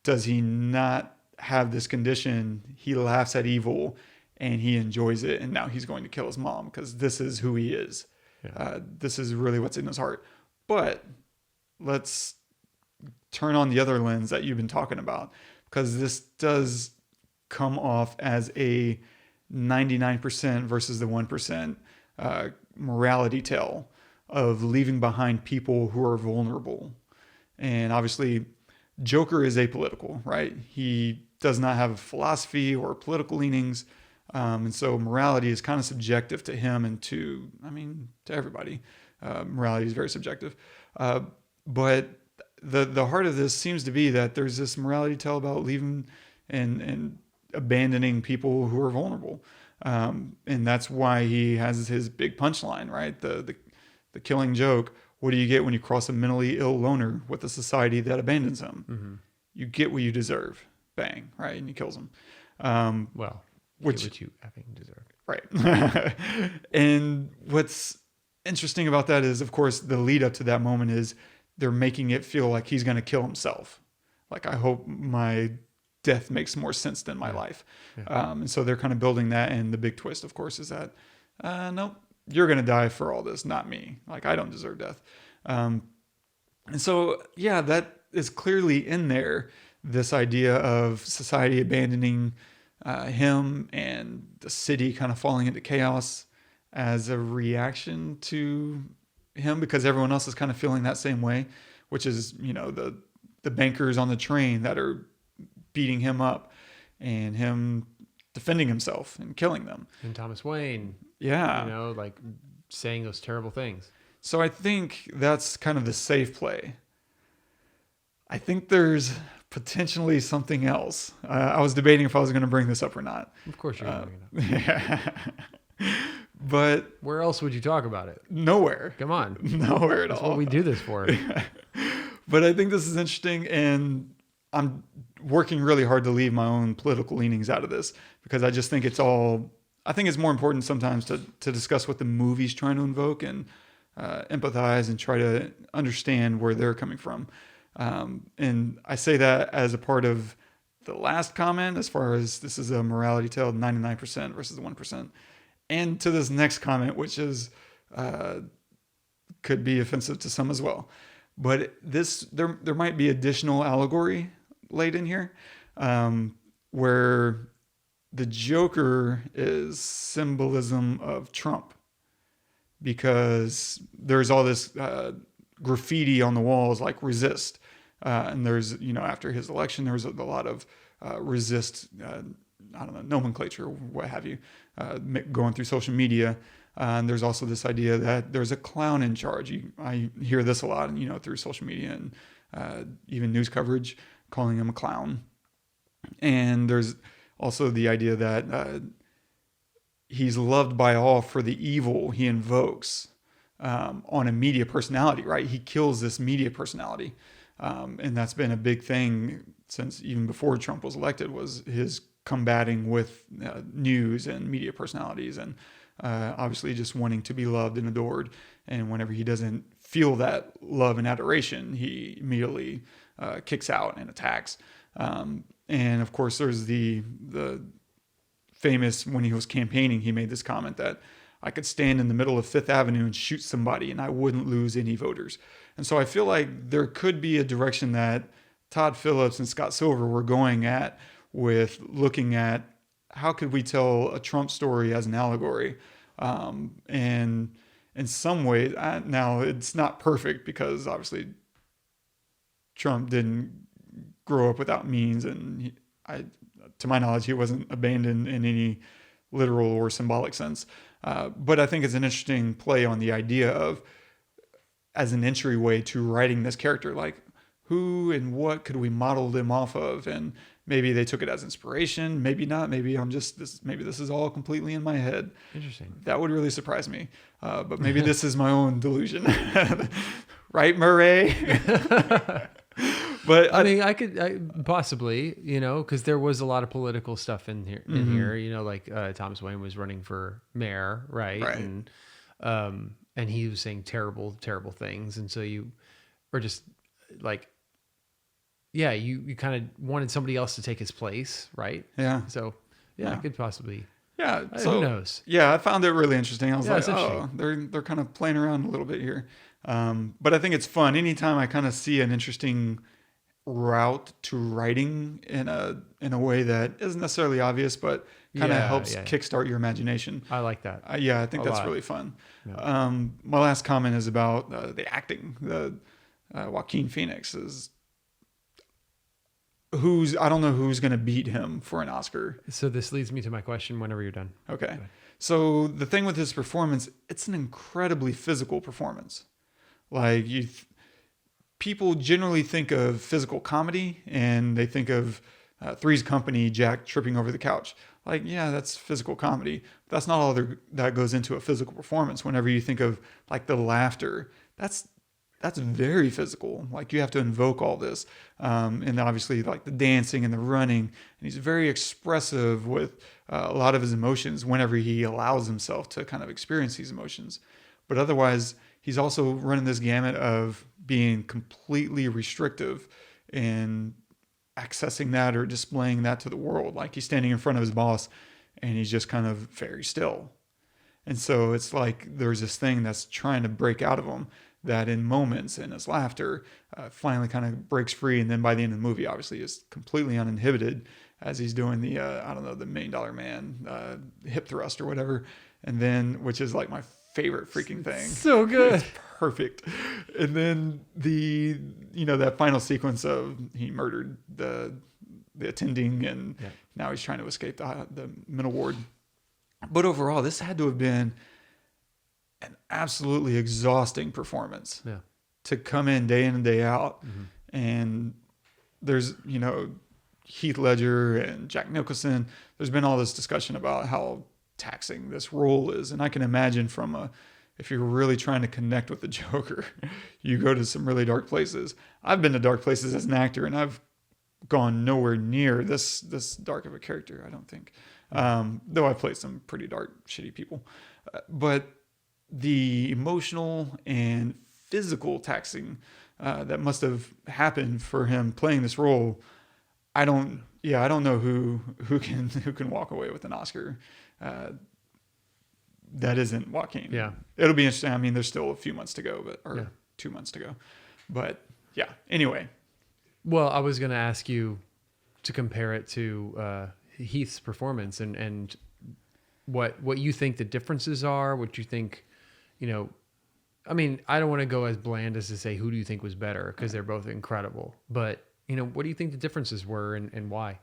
does he not have this condition, he laughs at evil and he enjoys it. And now he's going to kill his mom because this is who he is. Yeah. This is really what's in his heart. But let's turn on the other lens that you've been talking about, because this does come off as a 99% versus the 1% morality tale of leaving behind people who are vulnerable. And obviously, Joker is apolitical, right? He does not have a philosophy or political leanings. And so morality is kind of subjective to him and to everybody. Morality is very subjective. But the heart of this seems to be that there's this morality tale about leaving and abandoning people who are vulnerable. And that's why he has his big punchline, right? The killing joke. What do you get when you cross a mentally ill loner with a society that abandons him? Mm-hmm. You get what you deserve. Bang, right? And he kills him. Well, Which what you effing deserve. Right. And what's interesting about that is, of course, the lead up to that moment is they're making it feel like he's going to kill himself. Like, I hope my death makes more sense than my life. Yeah. And so they're kind of building that. And the big twist, of course, is that, nope, you're going to die for all this, not me. Like, I don't deserve death. And so, yeah, that is clearly in there. This idea of society abandoning him and the city kind of falling into chaos as a reaction to him, because everyone else is kind of feeling that same way, which is, the bankers on the train that are beating him up and him defending himself and killing them. And Thomas Wayne. Yeah. Like saying those terrible things. So I think that's kind of the safe play. I think there's potentially something else. I was debating if I was going to bring this up or not. Of course you're bringing it up. Yeah. But where else would you talk about it? Nowhere. Come on. Nowhere at That's all. what we do this for. But I think this is interesting, and I'm working really hard to leave my own political leanings out of this, because I just think I think it's more important sometimes to discuss what the movie's trying to invoke and empathize and try to understand where they're coming from. And I say that as a part of the last comment, as far as this is a morality tale, 99% versus the 1%. And to this next comment, which is could be offensive to some as well. But there might be additional allegory laid in here, where the Joker is symbolism of Trump, because there's all this graffiti on the walls like resist. And there's, after his election, there was a lot of resist, nomenclature, what have you, going through social media. And there's also this idea that there's a clown in charge. I hear this a lot, through social media and even news coverage, calling him a clown. And there's also the idea that he's loved by all for the evil he invokes on a media personality, right? He kills this media personality. And that's been a big thing since even before Trump was elected, was his combating with news and media personalities, and obviously just wanting to be loved and adored. And whenever he doesn't feel that love and adoration, he immediately kicks out and attacks. And of course, there's the famous, when he was campaigning, he made this comment that I could stand in the middle of Fifth Avenue and shoot somebody and I wouldn't lose any voters. And so I feel like there could be a direction that Todd Phillips and Scott Silver were going at, with looking at how could we tell a Trump story as an allegory. And in some ways, now it's not perfect, because obviously Trump didn't grow up without means. And to my knowledge, he wasn't abandoned in any literal or symbolic sense. But I think it's an interesting play on the idea of, as an entryway to writing this character, like who and what could we model them off of? And maybe they took it as inspiration, maybe not. Maybe maybe this is all completely in my head. Interesting. That would really surprise me. But maybe this is my own delusion. Right, Murray? But I mean, I could possibly, because there was a lot of political stuff in here. Like Thomas Wayne was running for mayor, right? Right. And he was saying terrible, terrible things, and so you were just like, yeah, you kind of wanted somebody else to take his place, right? Yeah. So yeah, it could possibly. Yeah. Who knows? Yeah, I found it really interesting. I was like, it's oh, they're kind of playing around a little bit here. But I think it's fun. Anytime I kind of see an interesting route to writing in a way that isn't necessarily obvious, but kind of helps kickstart your imagination. I like that. I think that's really fun. Yeah. My last comment is about the acting. The Joaquin Phoenix is I don't know who's going to beat him for an Oscar. So this leads me to my question whenever you're done. Okay. So the thing with his performance, it's an incredibly physical performance. Like people generally think of physical comedy and they think of Three's Company, Jack tripping over the couch. Like, yeah, that's physical comedy. But that's not all that goes into a physical performance. Whenever you think of like the laughter, that's very physical. Like you have to invoke all this. And obviously like the dancing and the running. And he's very expressive with a lot of his emotions whenever he allows himself to kind of experience these emotions. But otherwise, he's also running this gamut of being completely restrictive and accessing that or displaying that to the world. Like he's standing in front of his boss and he's just kind of very still. And so it's like there's this thing that's trying to break out of him that in moments in his laughter finally kind of breaks free. And then by the end of the movie, obviously is completely uninhibited as he's doing the, the $1 Million Man hip thrust or whatever. And then, which is like my favorite freaking thing. So good. It's perfect. And then that final sequence of he murdered the attending and now he's trying to escape the mental ward. But overall, this had to have been an absolutely exhausting performance to come in and day out. Mm-hmm. And there's, Heath Ledger and Jack Nicholson, there's been all this discussion about how taxing this role is. And I can imagine if you're really trying to connect with the Joker, you go to some really dark places. I've been to dark places as an actor and I've gone nowhere near this dark of a character, I don't think. Though I've played some pretty dark, shitty people. But the emotional and physical taxing that must have happened for him playing this role, I don't know who can walk away with an Oscar that isn't Joaquin. Yeah, it'll be interesting. I mean, there's still a few months to go, 2 months to go, but yeah. Anyway, well, I was going to ask you to compare it to Heath's performance and what you think the differences are. What you think, I mean, I don't want to go as bland as to say who do you think was better because they're both incredible. But what do you think the differences were and why?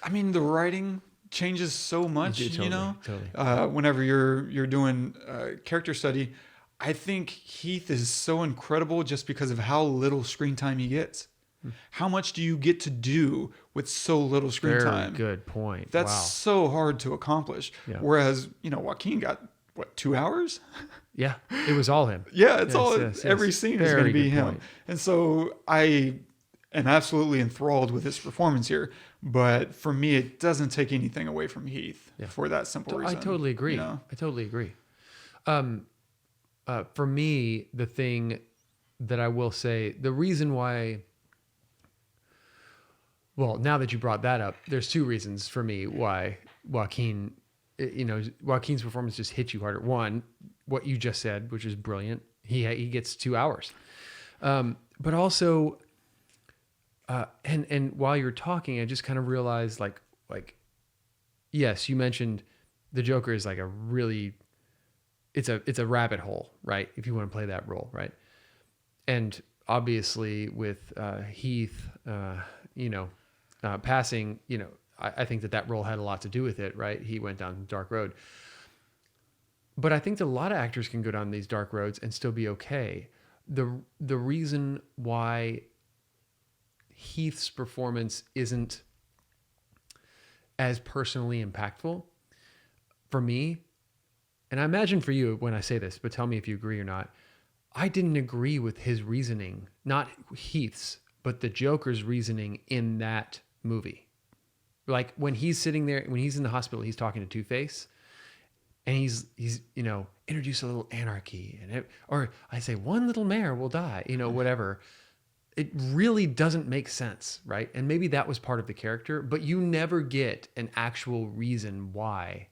I mean, the writing changes so much. Totally. Whenever you're doing character study, I think Heath is so incredible just because of how little screen time he gets. How much do you get to do with so little screen time? Very good point. That's so hard to accomplish. Yeah. Whereas, Joaquin got, 2 hours? Yeah, it was all him. Yeah, every scene is going to be him. Point. And so I am absolutely enthralled with his performance here. But for me, it doesn't take anything away from Heath for that simple reason. I totally agree. I totally agree. For me, the thing that I will say, the reason why... Well, now that you brought that up, there's two reasons for me why Joaquin's performance just hits you harder. One, what you just said, which is brilliant. He gets 2 hours. But also, and while you're talking, I just kind of realized like, yes, you mentioned the Joker is like it's a rabbit hole, right? If you want to play that role, right? And obviously with Heath, passing, I think that role had a lot to do with it, right? He went down the dark road. But I think that a lot of actors can go down these dark roads and still be okay. The reason why Heath's performance isn't as personally impactful for me, and I imagine for you when I say this, but tell me if you agree or not, I didn't agree with his reasoning, not Heath's, but the Joker's reasoning in that movie. Like when he's sitting there, when he's in the hospital, he's talking to Two-Face, and he's introduce a little anarchy, or I say one little mayor will die, whatever. It really doesn't make sense, right? And maybe that was part of the character, but you never get an actual reason why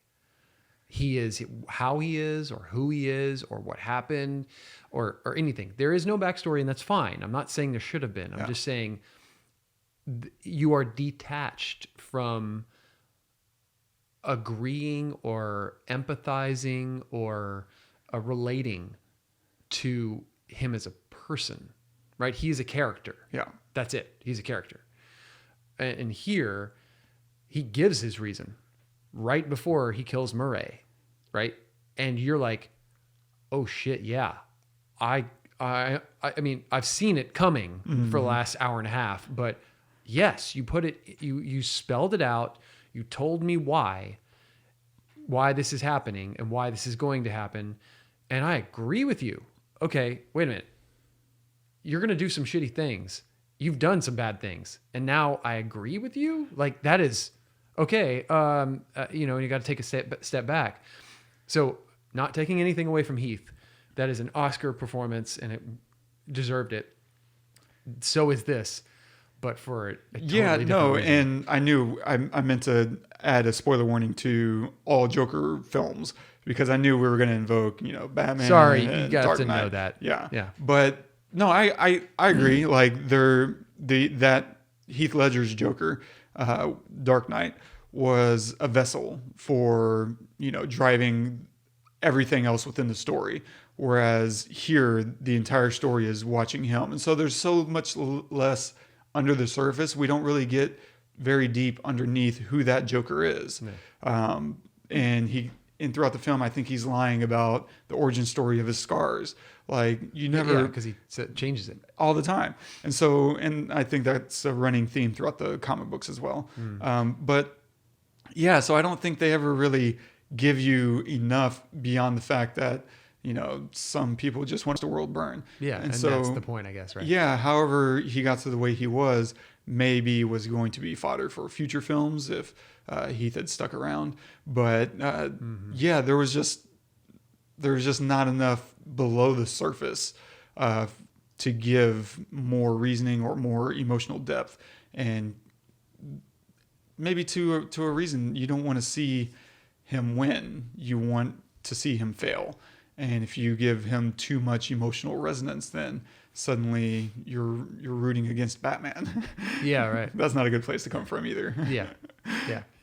he is how he is, or who he is, or what happened, or anything. There is no backstory, and that's fine. I'm not saying there should have been. I'm just saying you are detached from agreeing or empathizing or relating to him as a person, right? He is a character. Yeah. That's it. He's a character. And here, he gives his reason right before he kills Murray, right? And you're like, oh shit, yeah. I mean, I've seen it coming for the last hour and a half, but yes, you spelled it out. You told me why this is happening and why this is going to happen. And I agree with you. Okay, wait a minute. You're going to do some shitty things. You've done some bad things. And now I agree with you? Like, that is okay. You got to take a step back. So, not taking anything away from Heath, that is an Oscar performance and it deserved it. So is this. But for a totally different reason. And I knew I meant to add a spoiler warning to all Joker films because I knew we were going to invoke, Batman. Sorry, and you got Dark to Knight. know that. Yeah. But no, I agree. Like that Heath Ledger's Joker, Dark Knight, was a vessel for driving everything else within the story. Whereas here, the entire story is watching him, and so there's so much less under the surface. We don't really get very deep underneath who that Joker is. No. And throughout the film, I think he's lying about the origin story of his scars. Like you never, because he changes it all the time. And I think that's a running theme throughout the comic books as well. But yeah, so I don't think they ever really give you enough beyond the fact that, some people just want the world burn. Yeah, and so that's the point, I guess, right? Yeah, however he got to the way he was, maybe was going to be fodder for future films if Heath had stuck around. But there was just not enough below the surface to give more reasoning or more emotional depth. And maybe to a reason you don't want to see him win. You want to see him fail. And if you give him too much emotional resonance, then suddenly you're rooting against Batman. Yeah, right. That's not a good place to come from either. Yeah.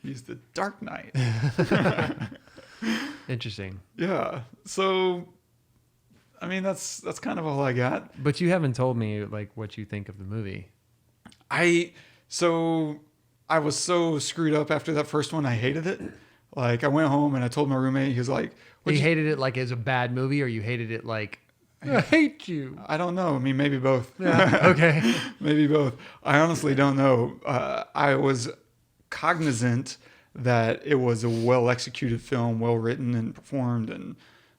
He's the Dark Knight. Interesting. Yeah. So, I mean, that's kind of all I got. But you haven't told me like what you think of the movie. I was so screwed up after that first one. I hated it. Like I went home and I told my roommate. He was like, "You hated it like as a bad movie, or you hated it like I hate you?" I don't know. I mean, maybe both. Yeah, okay. Maybe both. I honestly don't know. I was cognizant that it was a well-executed film, well-written and performed and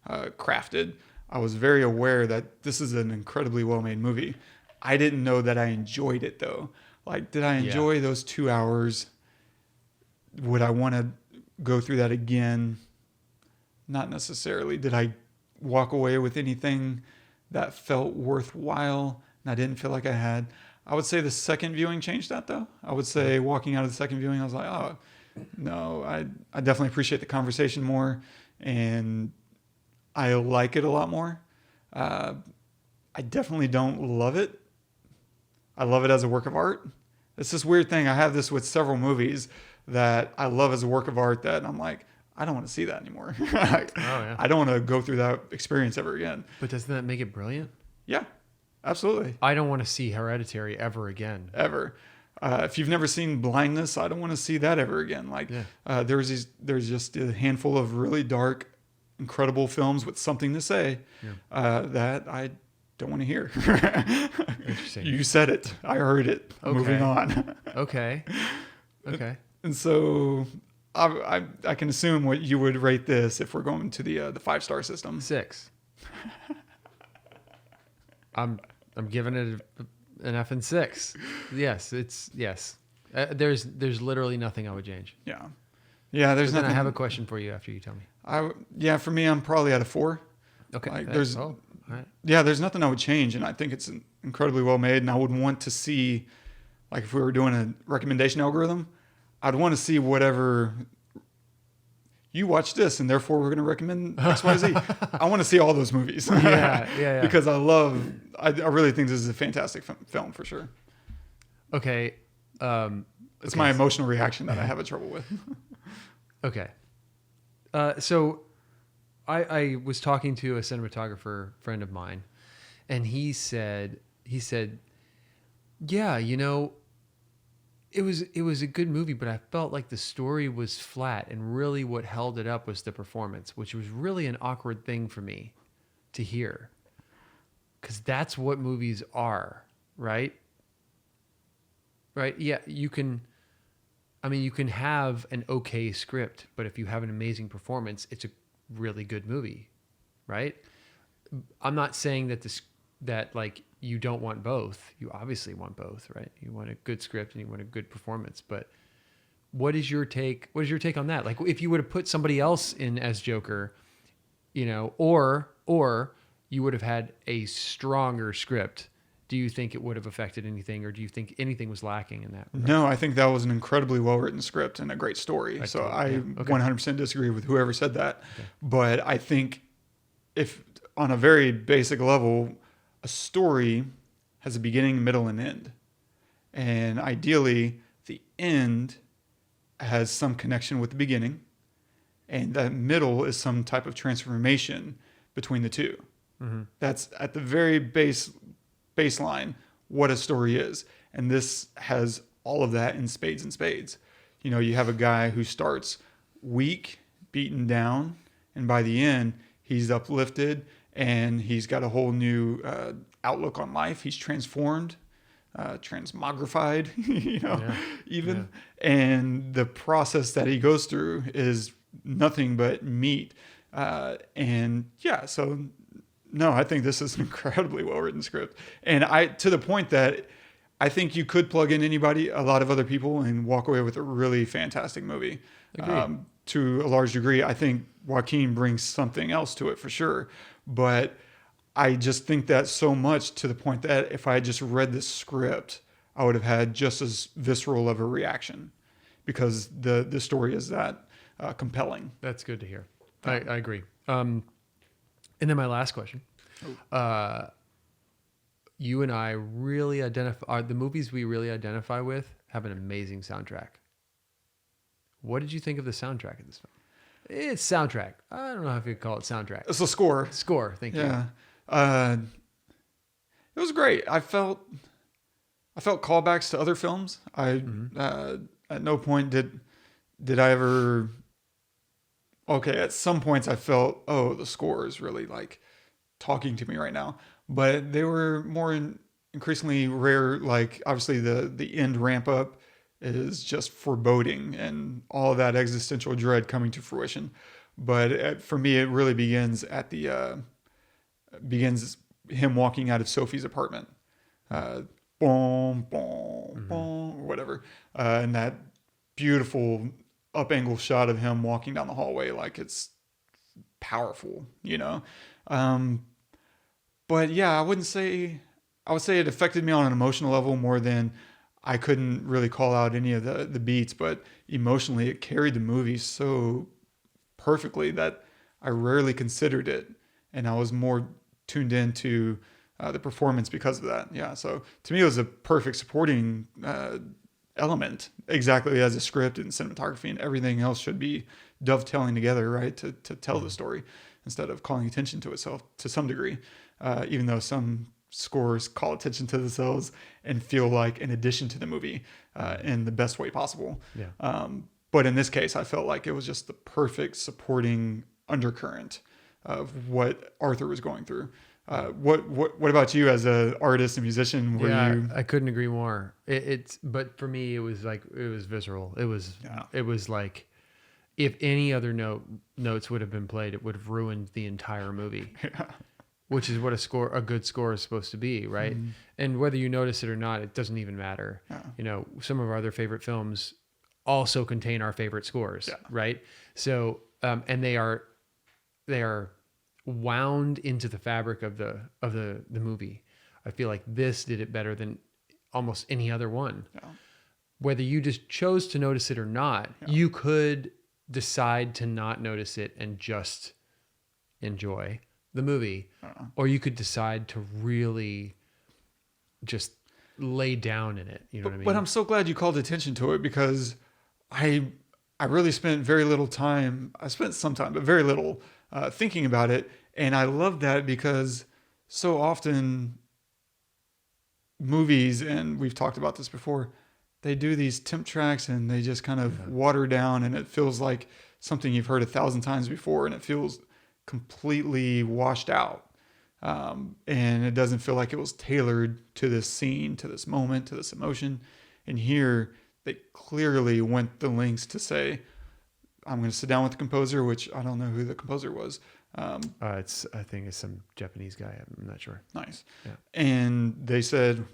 crafted. I was very aware that this is an incredibly well-made movie. I didn't know that I enjoyed it, though. Like, did I enjoy those 2 hours? Would I want to go through that again? Not necessarily. Did I walk away with anything that felt worthwhile and I didn't feel like I had? I would say the second viewing changed that, though. I would say walking out of the second viewing, I was like, oh, no, I definitely appreciate the conversation more, and I like it a lot more. I definitely don't love it. I love it as a work of art. It's this weird thing. I have this with several movies that I love as a work of art that I'm like, I don't want to see that anymore. I don't want to go through that experience ever again. But doesn't that make it brilliant? Yeah, absolutely. I don't want to see Hereditary ever again. Ever. If you've never seen Blindness, I don't want to see that ever again. Like there's just a handful of really dark, incredible films with something to say that I don't want to hear. Interesting. You said it. I heard it. Okay. Moving on. Okay. And so I can assume what you would rate this if we're going to the 5-star system. 6. I'm giving it an effing 6. Yes, yes. There's literally nothing I would change. Yeah. Yeah, there's Then nothing. I have a question for you after you tell me. For me, I'm probably at a 4. Okay. Like, all right. Yeah, there's nothing I would change, and I think it's incredibly well made. And I would want to see, like, if we were doing a recommendation algorithm, I'd want to see whatever you watch this, and therefore we're going to recommend X, Y, Z. I want to see all those movies. Yeah. Because I really think this is a fantastic film for sure. Okay. It's my emotional reaction that I have trouble with. Okay. So I was talking to a cinematographer friend of mine, and he said, yeah, it was a good movie, but I felt like the story was flat, and really what held it up was the performance, which was really an awkward thing for me to hear, because that's what movies are, right? Right? Yeah, you can have an okay script, but if you have an amazing performance, it's a really good movie, right? I'm not saying that like you don't want both. You obviously want both, right? You want a good script and you want a good performance. But what is your take? What is your take on that? Like, if you would have put somebody else in as Joker, or you would have had a stronger script, do you think it would have affected anything, or do you think anything was lacking in that regard? No, I think that was an incredibly well-written script and a great story. I 100% disagree with whoever said that. Okay. But I think if on a very basic level, a story has a beginning, middle, and end. And ideally, the end has some connection with the beginning, and the middle is some type of transformation between the two. Mm-hmm. That's at the very baseline what a story is. And this has all of that in spades and spades. You have a guy who starts weak, beaten down, and by the end, he's uplifted and he's got a whole new outlook on life. He's transformed, transmogrified, even. Yeah. And the process that he goes through is nothing but meat. So no, I think this is an incredibly well-written script. And to the point that I think you could plug in a lot of other people, and walk away with a really fantastic movie. To a large degree, I think Joaquin brings something else to it for sure. But I just think that so much to the point that if I had just read this script, I would have had just as visceral of a reaction, because the story is that compelling. That's good to hear. I agree. And then my last question. You and I really identify, the movies we really identify with have an amazing soundtrack. What did you think of the soundtrack of this film? It's soundtrack. I don't know if you could call it soundtrack. It's a score. Score, thank you. Yeah. It was great. I felt callbacks to other films. At no point did I ever... Okay, at some points I felt, the score is really like talking to me right now. But they were more increasingly rare. Like, obviously the end ramp up is just foreboding and all that existential dread coming to fruition. But for me, it really begins at begins him walking out of Sophie's apartment. Boom, boom, boom, whatever. And that beautiful up angle shot of him walking down the hallway, like it's powerful, But yeah, I would say it affected me on an emotional level more than I couldn't really call out any of the beats, but emotionally it carried the movie so perfectly that I rarely considered it. And I was more tuned into the performance because of that. Yeah. So to me, it was a perfect supporting element, exactly as a script and cinematography and everything else should be dovetailing together, right? To tell the story instead of calling attention to itself to some degree, even though some scores call attention to themselves and feel like an addition to the movie in the best way possible. Yeah. But in this case, I felt like it was just the perfect supporting undercurrent of what Arthur was going through. What about you as an artist and musician? I couldn't agree more. But for me, it was visceral. It was like, if any other notes would have been played, it would have ruined the entire movie. Yeah. which is what a good score is supposed to be, right? And whether you notice it or not, it doesn't even matter. Some of our other favorite films also contain our favorite scores, right? So, and they are wound into the fabric of the movie. I feel like this did it better than almost any other one. Whether you just chose to notice it or not, you could decide to not notice it and just enjoy the movie, or you could decide to really just lay down in it. You know what I mean? But I'm so glad you called attention to it, because I really spent very little time. I spent some time, but very little thinking about it. And I love that, because so often movies, and we've talked about this before, they do these temp tracks and they just kind of water down, and it feels like something you've heard 1,000 times before, and it feels completely washed out. And it doesn't feel like it was tailored to this scene, to this moment, to this emotion. And here they clearly went the lengths to say, I'm going to sit down with the composer, which I don't know who the composer was. I think it's some Japanese guy. I'm not sure. Nice. Yeah. And they said,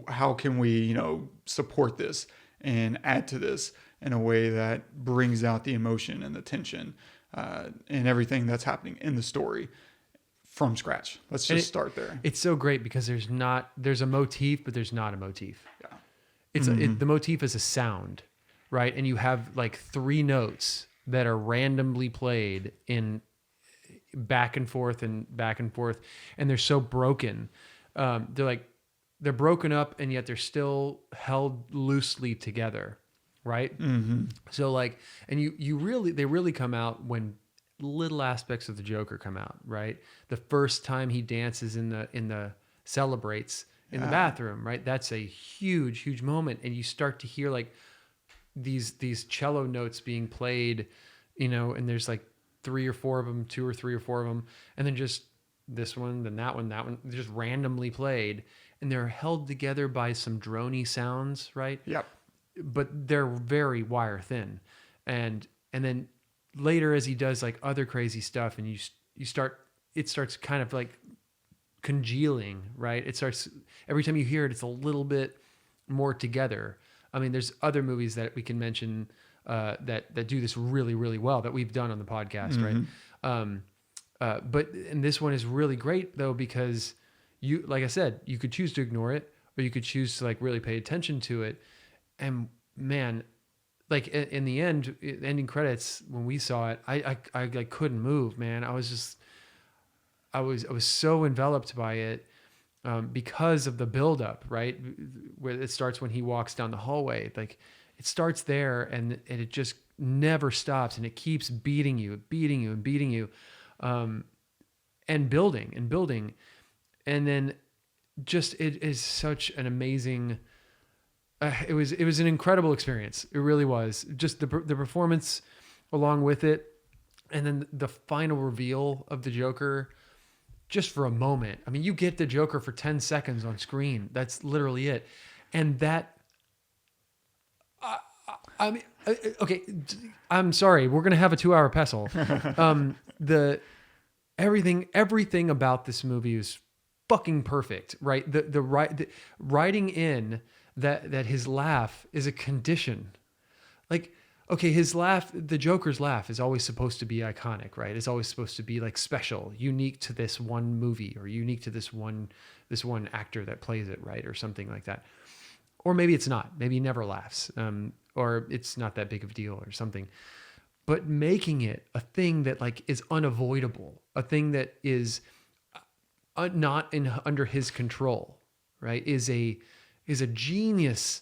how can we, support this and add to this in a way that brings out the emotion and the tension and everything that's happening in the story from scratch. Let's just start there. It's so great because there's a motif, but there's not a motif. Yeah. The motif is a sound, right? And you have like 3 notes that are randomly played in back and forth and back and forth. And they're so broken. They're broken up, and yet they're still held loosely together. Right. So and they really come out when little aspects of the Joker come out, right? The first time he dances in the celebrates in the bathroom, right? That's a huge, huge moment. And you start to hear like these cello notes being played, and there's like 3 or 4 of them, 2 or 3 or 4 of them. And then just this one, then that one, just randomly played. And they're held together by some drony sounds, right? Yep. But they're very wire thin. And then later, as he does like other crazy stuff, and it starts kind of like congealing, right? It starts, every time you hear it, it's a little bit more together. I mean, there's other movies that we can mention that do this really, really well that we've done on the podcast, right? And this one is really great though, because like I said, you could choose to ignore it, or you could choose to like really pay attention to it. And man, like in the end, ending credits, when we saw it, I like couldn't move, man. I was so enveloped by it because of the buildup, right? Where it starts when he walks down the hallway, like it starts there, and it just never stops, and it keeps beating you, and building, and then just it is such an amazing. It was an incredible experience. It really was. Just the performance along with it, and then the final reveal of the Joker, just for a moment. I mean, you get the Joker for 10 seconds on screen. That's literally it. And that, I mean, okay, I'm sorry. We're going to have a 2-hour Pestle. Everything about this movie is fucking perfect, right? The writing in that his laugh is a condition. Like, okay, his laugh, the Joker's laugh is always supposed to be iconic, right? It's always supposed to be like special, unique to this one movie, or unique to this one actor that plays it, right? Or something like that. Or maybe it's not. Maybe he never laughs. Or it's not that big of a deal or something. But making it a thing that like is unavoidable, a thing that is not under his control, right? Is a genius,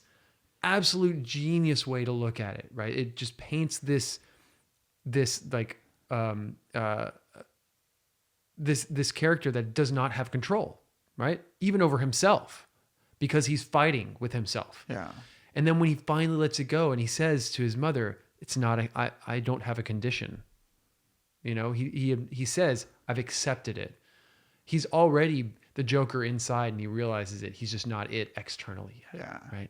absolute genius way to look at it, right? It just paints this like this character that does not have control, right? Even over himself, because he's fighting with himself. Yeah. And then when he finally lets it go, and he says to his mother, "It's not I don't have a condition." He says, "I've accepted it." He's already the Joker inside, and he realizes it. He's just not it externally yet. Yeah. Right.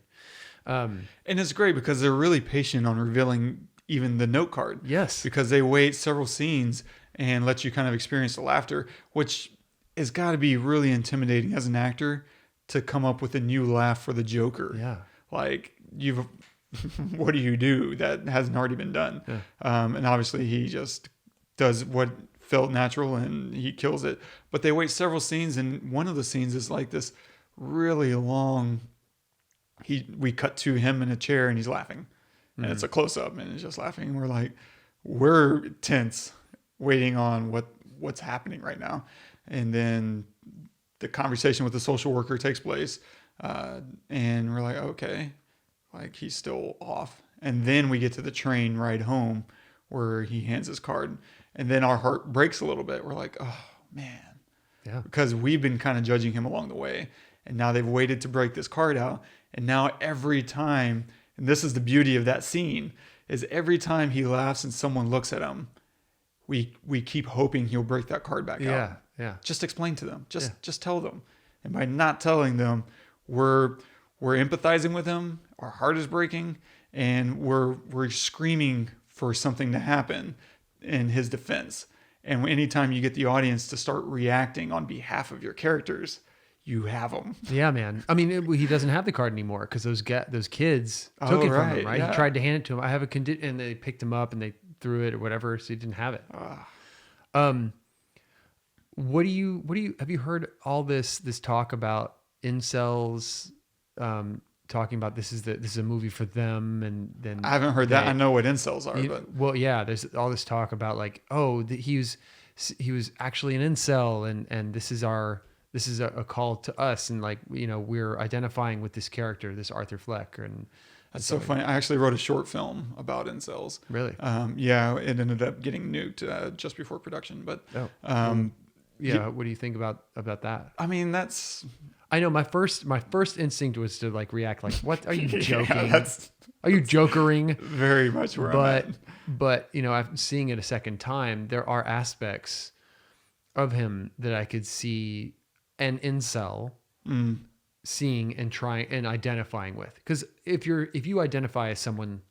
And it's great because they're really patient on revealing even the note card. Yes. Because they wait several scenes, and lets you kind of experience the laughter, which has got to be really intimidating as an actor to come up with a new laugh for the Joker. Yeah. Like what do you do that hasn't already been done? Yeah. And obviously he just does what felt natural and he kills it. But they wait several scenes, and one of the scenes is like this really long. We cut to him in a chair and he's laughing, and it's a close up and he's just laughing. And we're like, we're tense, waiting on what's happening right now. And then the conversation with the social worker takes place, and we're like, okay, like he's still off. And then we get to the train ride home where he hands his card, and then our heart breaks a little bit. We're like, oh man, Yeah. because we've been kind of judging him along the way, and now they've waited to break this card out. And now every time, and this is the beauty of that scene, is every time he laughs and someone looks at him, we keep hoping he'll break that card back out. Yeah. Just explain to them. Just tell them. And by not telling them, we're empathizing with him. Our heart is breaking, and we're screaming for something to happen in his defense. And anytime you get the audience to start reacting on behalf of your characters, you have them. Yeah, man. I mean, he doesn't have the card anymore because those kids took it from him, right? Yeah. He tried to hand it to him. I have a condition, and they picked him up and they threw it or whatever, so he didn't have it. What do you have you heard all this talk about incels talking about this is a movie for them, and then I haven't heard that. I know what incels are, but well, yeah, there's all this talk about like, oh, he was actually an incel, and this is a call to us, and like, you know, we're identifying with this character, this Arthur Fleck, and that's so funny. I actually wrote a short film about incels. Really? Yeah, it ended up getting nuked just before production, but yeah. What do you think about that? I mean, that's. I know my first instinct was to like react like, what are you joking? That's are you jokering? very much where I'm at. But you know, I'm seeing it a second time. There are aspects of him that I could see an incel seeing and trying and identifying with. Because if you identify as someone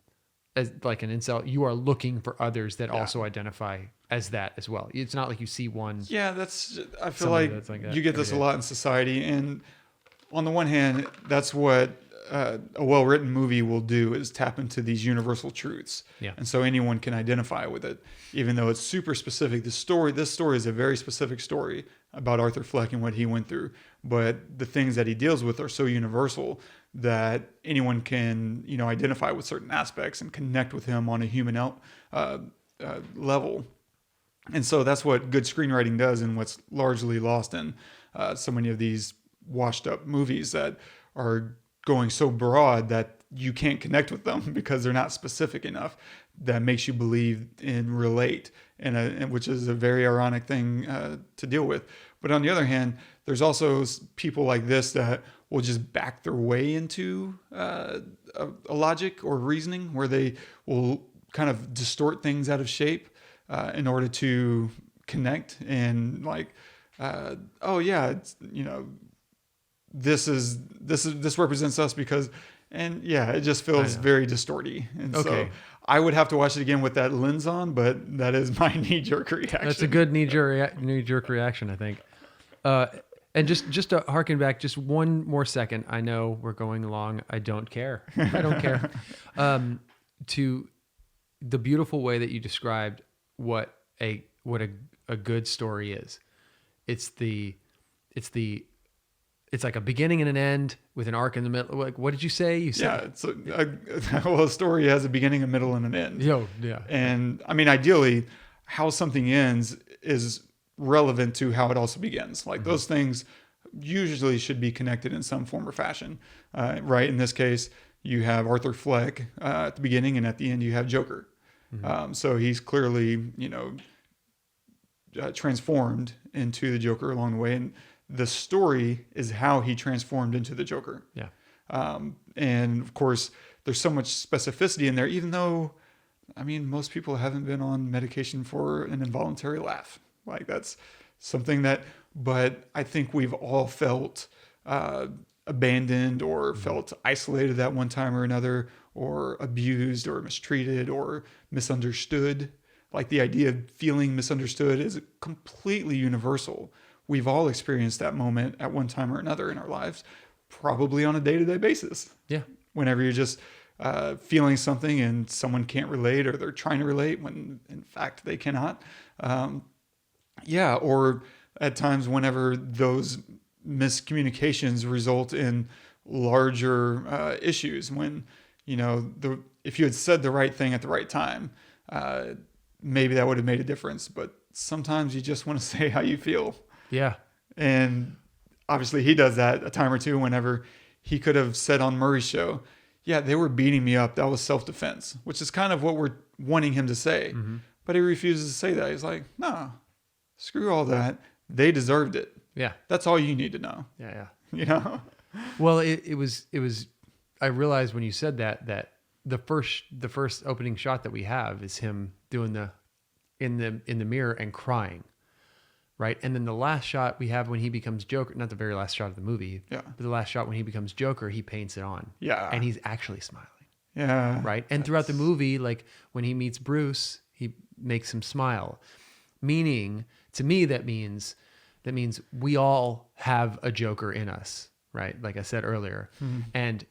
as like an incel, you are looking for others that also identify as that as well. It's not like you see one. Yeah, I feel like you get this a lot in society. And on the one hand, that's what a well-written movie will do, is tap into these universal truths. Yeah. And so anyone can identify with it, even though it's super specific. This story is a very specific story about Arthur Fleck and what he went through. But the things that he deals with are so universal that anyone can, you know, identify with certain aspects and connect with him on a human level. And so that's what good screenwriting does, and what's largely lost in so many of these washed up movies that are going so broad that you can't connect with them because they're not specific enough. That makes you believe and relate, and which is a very ironic thing to deal with. But on the other hand, there's also people like this that will just back their way into a logic or reasoning, where they will kind of distort things out of shape in order to connect, and like, oh yeah, it's, you know, this represents us because, and yeah, it just feels very distorty. And so I would have to watch it again with that lens on, but that is my knee-jerk reaction. That's a good knee-jerk reaction, I think. And just to harken back just one more second, I know we're going along. I don't care. I don't care. To the beautiful way that you described what a good story is. It's like a beginning and an end with an arc in the middle. Like, what did you say? You said, a story has a beginning, a middle, and an end. Yeah. And I mean, ideally, how something ends is relevant to how it also begins. Like those things usually should be connected in some form or fashion, right? In this case, you have Arthur Fleck at the beginning, and at the end you have Joker. So he's clearly, you know, transformed into the Joker along the way, and the story is how he transformed into the Joker. Yeah. And of course, there's so much specificity in there, even though, I mean, most people haven't been on medication for an involuntary laugh. Like that's something that, but I think we've all felt abandoned or felt isolated at one time or another, or abused or mistreated or misunderstood. like the idea of feeling misunderstood is completely universal. We've all experienced that moment at one time or another in our lives, probably on a day-to-day basis. Yeah. Whenever you're just feeling something and someone can't relate, or they're trying to relate when in fact they cannot. Or at times whenever those miscommunications result in larger issues, when, if you had said the right thing at the right time, maybe that would have made a difference. But sometimes you just want to say how you feel. Yeah. And obviously he does that a time or two whenever he could have said on Murray's show, yeah, they were beating me up. That was self-defense, which is kind of what we're wanting him to say. Mm-hmm. But he refuses to say that. He's like, no, screw all that. They deserved it. Yeah. That's all you need to know. Yeah. Well, it was, I realized when you said that the first opening shot that we have is him doing in the mirror and crying. Right. And then the last shot we have when he becomes Joker, not the very last shot of the movie, but the last shot when he becomes Joker, he paints it on. Yeah. And he's actually smiling. Yeah. Right. And throughout the movie, like when he meets Bruce, he makes him smile. Meaning, to me, that means we all have a Joker in us. Right. Like I said earlier. Mm-hmm. And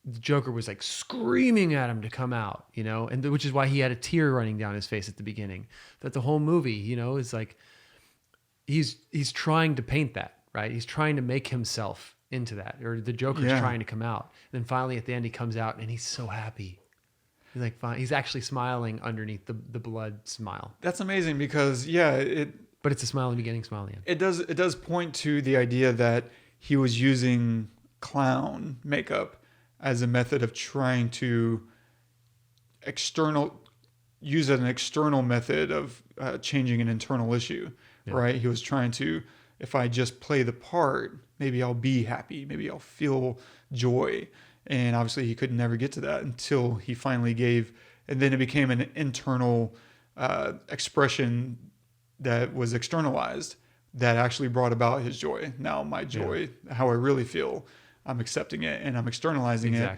the Joker was like screaming at him to come out, and which is why he had a tear running down his face at the beginning. That the whole movie, is like, he's trying to paint that, right? He's trying to make himself into that, or the Joker's trying to come out. And then finally at the end, he comes out and he's so happy. He's like, fine. He's actually smiling underneath the blood smile. That's amazing because but it's a smile in the beginning, smile in the end. It does point to the idea that he was using clown makeup as a method of trying to use an external method of changing an internal issue. Yeah. Right. He was trying to, if I just play the part, maybe I'll be happy. Maybe I'll feel joy. And obviously he could never get to that until he finally gave. And then it became an internal expression that was externalized that actually brought about his joy. Now my joy, how I really feel, I'm accepting it and I'm externalizing it.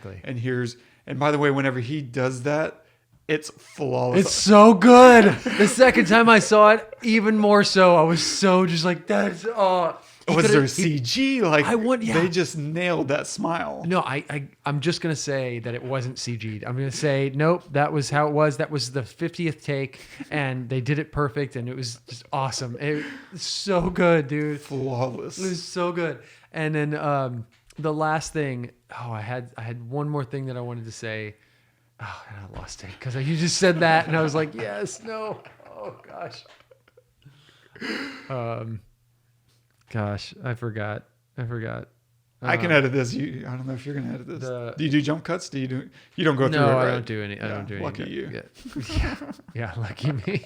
And by the way, whenever he does that, it's flawless. It's so good. The second time I saw it, even more so. I was so just like, that's was there CG? They just nailed that smile. No, I'm just gonna say that it wasn't CG'd. I'm gonna say nope. That was how it was. That was the 50th take, and they did it perfect, and it was just awesome. It was so good, dude. Flawless. It was so good. And then the last thing. I had one more thing that I wanted to say. Oh, and I lost it because you just said that, and I was like, yes, no. Oh gosh. Gosh, I forgot. I can edit this. I don't know if you're gonna edit this. Do you do jump cuts? You don't go through it, right? I don't do any. I don't do any. Lucky you. Yeah, lucky me.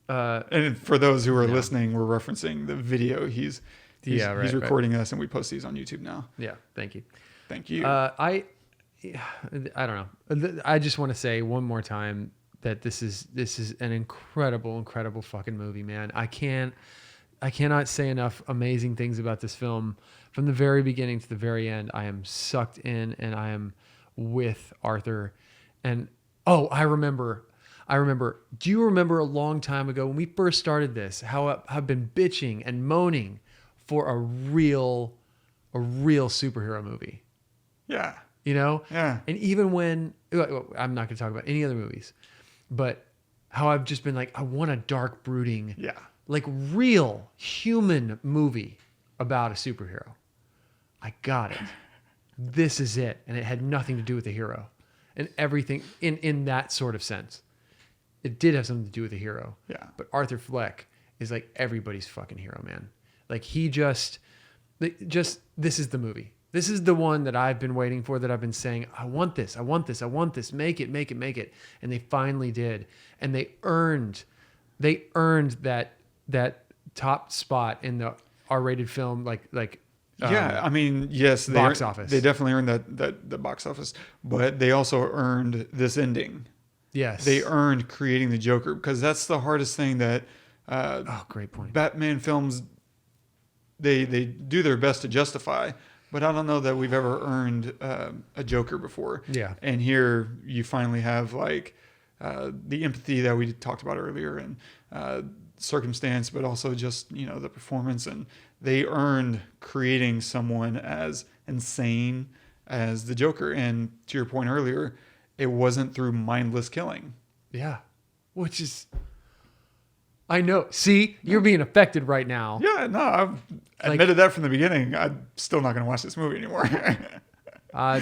And for those who are listening, we're referencing the video. He's recording us, and we post these on YouTube now. Yeah, thank you. Thank you. I don't know. I just want to say one more time that this is an incredible fucking movie, man. I cannot say enough amazing things about this film. From the very beginning to the very end, I am sucked in and I am with Arthur. And I remember. Do you remember a long time ago when we first started this, how I've been bitching and moaning for a real superhero movie? Yeah. Yeah. And even when, I'm not going to talk about any other movies, but how I've just been like, I want a dark, brooding, like real human movie about a superhero. I got it. This is it. And it had nothing to do with the hero and everything in that sort of sense. It did have something to do with the hero. Yeah. But Arthur Fleck is like everybody's fucking hero, man. Like he just, this is the movie. This is the one that I've been waiting for, that I've been saying, I want this. Make it. And they finally did. And they earned that top spot in the R-rated film, I mean, yes, box office. They definitely earned the box office, but they also earned this ending. Yes. They earned creating the Joker, because that's the hardest thing that great point. Batman films, they do their best to justify. but I don't know that we've ever earned a Joker before. Yeah. And here you finally have like the empathy that we talked about earlier, and circumstance, but also just, you know, the performance. And they earned creating someone as insane as the Joker. And to your point earlier, it wasn't through mindless killing. Yeah. Which is, I know. See, you're being affected right now. Yeah, no, I've admitted that from the beginning. I'm still not going to watch this movie anymore. I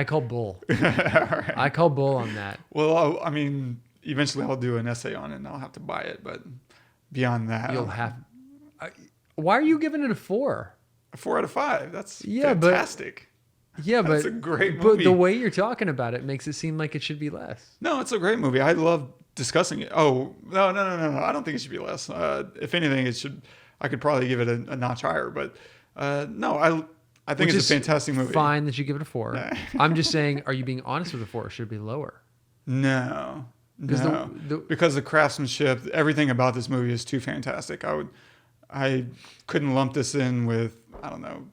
call bull. Right. I call bull on that. Well, I mean, eventually I'll do an essay on it and I'll have to buy it. But beyond that, you'll have. Why are you giving it a 4? A 4 out of 5. That's fantastic. Yeah, but it's a great movie. But the way you're talking about it makes it seem like it should be less. No, it's a great movie. I love discussing it. Oh, no. I don't think it should be less. If anything, it should. I could probably give it a notch higher. But no, I think it's a fantastic movie. Fine that you give it a 4. I'm just saying, are you being honest with a 4? Or should it be lower? No. Because the craftsmanship, everything about this movie is too fantastic. I couldn't lump this in with, I don't know,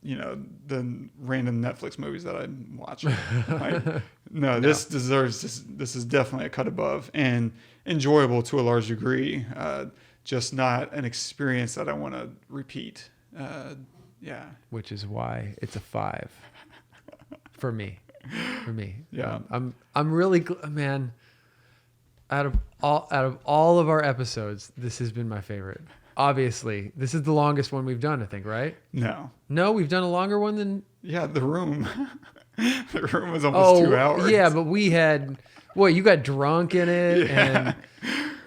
you know, the random Netflix movies that I watch. This deserves this. This is definitely a cut above and enjoyable to a large degree. Just not an experience that I want to repeat. Yeah. Which is why it's a 5 for me. Yeah. I'm really man. Out of all of our episodes, this has been my favorite. Obviously, this is the longest one we've done, I think, right? No, we've done a longer one than... Yeah, The Room. The Room was almost 2 hours. Yeah, but we had... Well, you got drunk in it, and...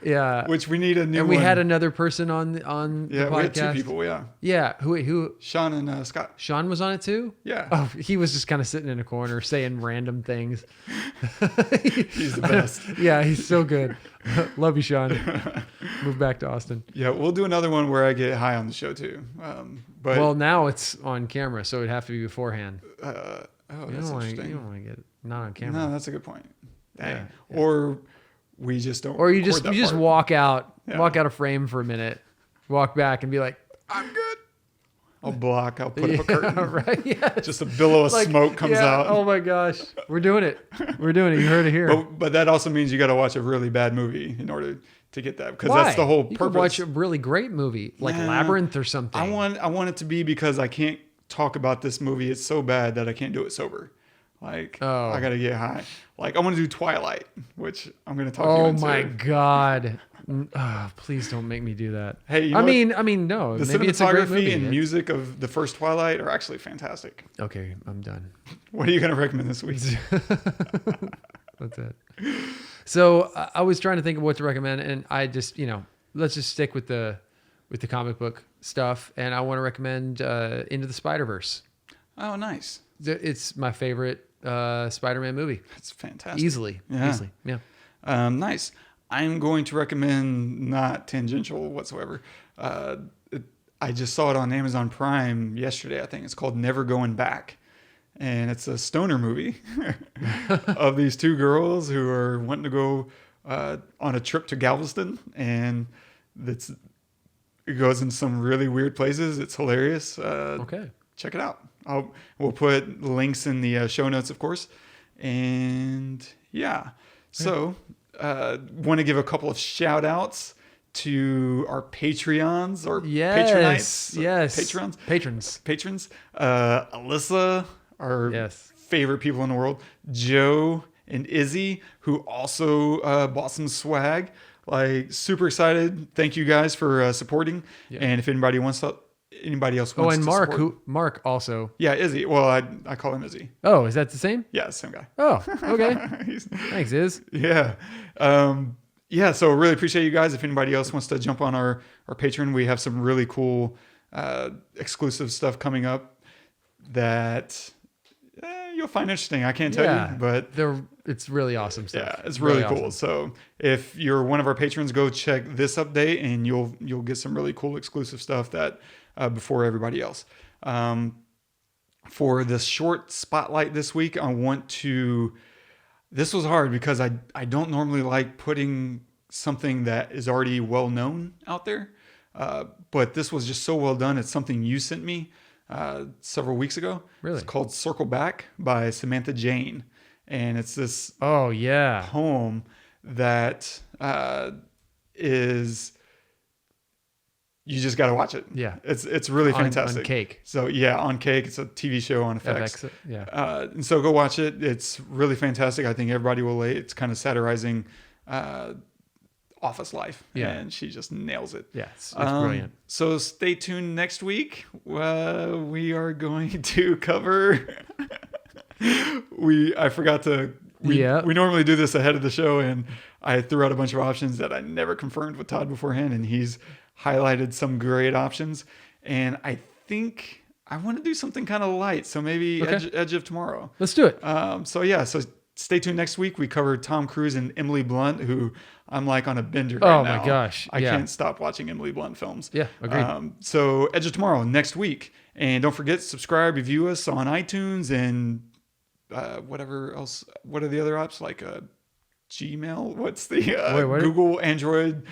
Yeah. Which we need a new one. And we had another person on the podcast. Yeah, we had 2 people, yeah. Yeah, who? Sean and Scott. Sean was on it too? Yeah. Oh, he was just kind of sitting in a corner saying random things. He's the best. Yeah, he's so good. Love you, Sean. Move back to Austin. Yeah, we'll do another one where I get high on the show too. But well, now it's on camera, so it'd have to be beforehand. That's interesting. You don't want to get not on camera. No, that's a good point. Dang. Yeah. Or we just don't. Or you just walk out of frame for a minute, walk back and be like, I'm good. I'll put up a curtain. Right. Yeah. Just a billow of smoke comes out. Oh my gosh. We're doing it. You heard it here. But that also means you got to watch a really bad movie in order to get that. Because that's the whole purpose. You could watch a really great movie like Labyrinth or something. I want it to be because I can't talk about this movie. It's so bad that I can't do it sober. I got to get high. Like, I want to do Twilight, which I'm going to talk you into. Oh my God. Please don't make me do that. Hey, I mean, no. The maybe it's a great cinematography movie. and music of the first Twilight are actually fantastic. Okay, I'm done. What are you going to recommend this week? That's it. So I was trying to think of what to recommend, and I just, let's just stick with the comic book stuff, and I want to recommend Into the Spiderverse. Oh, nice. It's my favorite Spider-Man movie. That's fantastic. Easily. Yeah. Nice. I'm going to recommend, not tangential whatsoever. I just saw it on Amazon Prime yesterday, I think. It's called Never Going Back. And it's a stoner movie of these 2 girls who are wanting to go on a trip to Galveston. And it goes in some really weird places. It's hilarious. Okay. Check it out. We'll put links in the show notes, of course. And yeah. So... want to give a couple of shout outs to our Patreons or Patronites. Yes. Patrons. Alyssa, our favorite people in the world. Joe and Izzy, who also bought some swag. Super excited. Thank you guys for supporting. Yeah. And if anybody else wants and Mark also. Yeah, Izzy. Well, I call him Izzy. Oh, is that the same? Yeah, same guy. Oh, okay. Thanks, Iz. Yeah. So really appreciate you guys. If anybody else wants to jump on our Patreon, we have some really cool exclusive stuff coming up that you'll find interesting. I can't tell you, but it's really awesome stuff. Yeah, it's really cool. Awesome. So if you're one of our patrons, go check this update and you'll get some really cool exclusive stuff that before everybody else. For this short spotlight this week, this was hard because I don't normally like putting something that is already well known out there. But this was just so well done. It's something you sent me several weeks ago. Really? It's called Circle Back by Samantha Jane. And it's this Oh, yeah. poem that is... You just got to watch it. Yeah. It's really fantastic. On Cake. So yeah, on Cake. It's a TV show on FX. Yeah. And so go watch it. It's really fantastic. I think everybody will lay. It's kind of satirizing office life. Yeah. And she just nails it. Yeah, it's brilliant. So stay tuned next week. We are going to cover... I forgot to... We normally do this ahead of the show, and I threw out a bunch of options that I never confirmed with Todd beforehand, and he's highlighted some great options. And I think I want to do something kind of light, so maybe Edge of Tomorrow. Let's do it. So stay tuned next week. We covered Tom Cruise and Emily Blunt, who I'm like on a bender right now. Oh my gosh. I can't stop watching Emily Blunt films. Yeah, agreed. So Edge of Tomorrow next week. And don't forget, subscribe, review us on iTunes and whatever else. What are the other apps? Like Gmail? What's the Google Android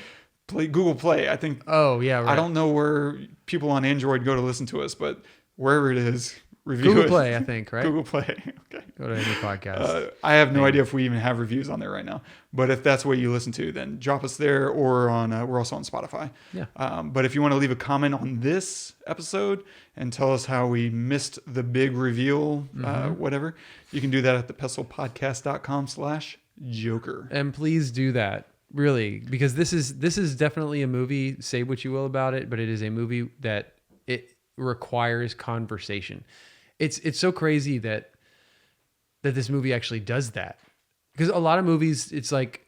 Google Play? I think. Oh yeah, right. I don't know where people on Android go to listen to us, but wherever it is, review Google it. Play, I think, right? Google Play. Okay. Go to any podcast. I have no idea if we even have reviews on there right now, but if that's what you listen to, then drop us there, or on. We're also on Spotify. Yeah. But if you want to leave a comment on this episode and tell us how we missed the big reveal, whatever, you can do that at thepestlepodcast.com/Joker. And please do that, really, because this is definitely a movie. Say what you will about it, but it is a movie that it requires conversation. It's so crazy that this movie actually does that, because a lot of movies, it's like,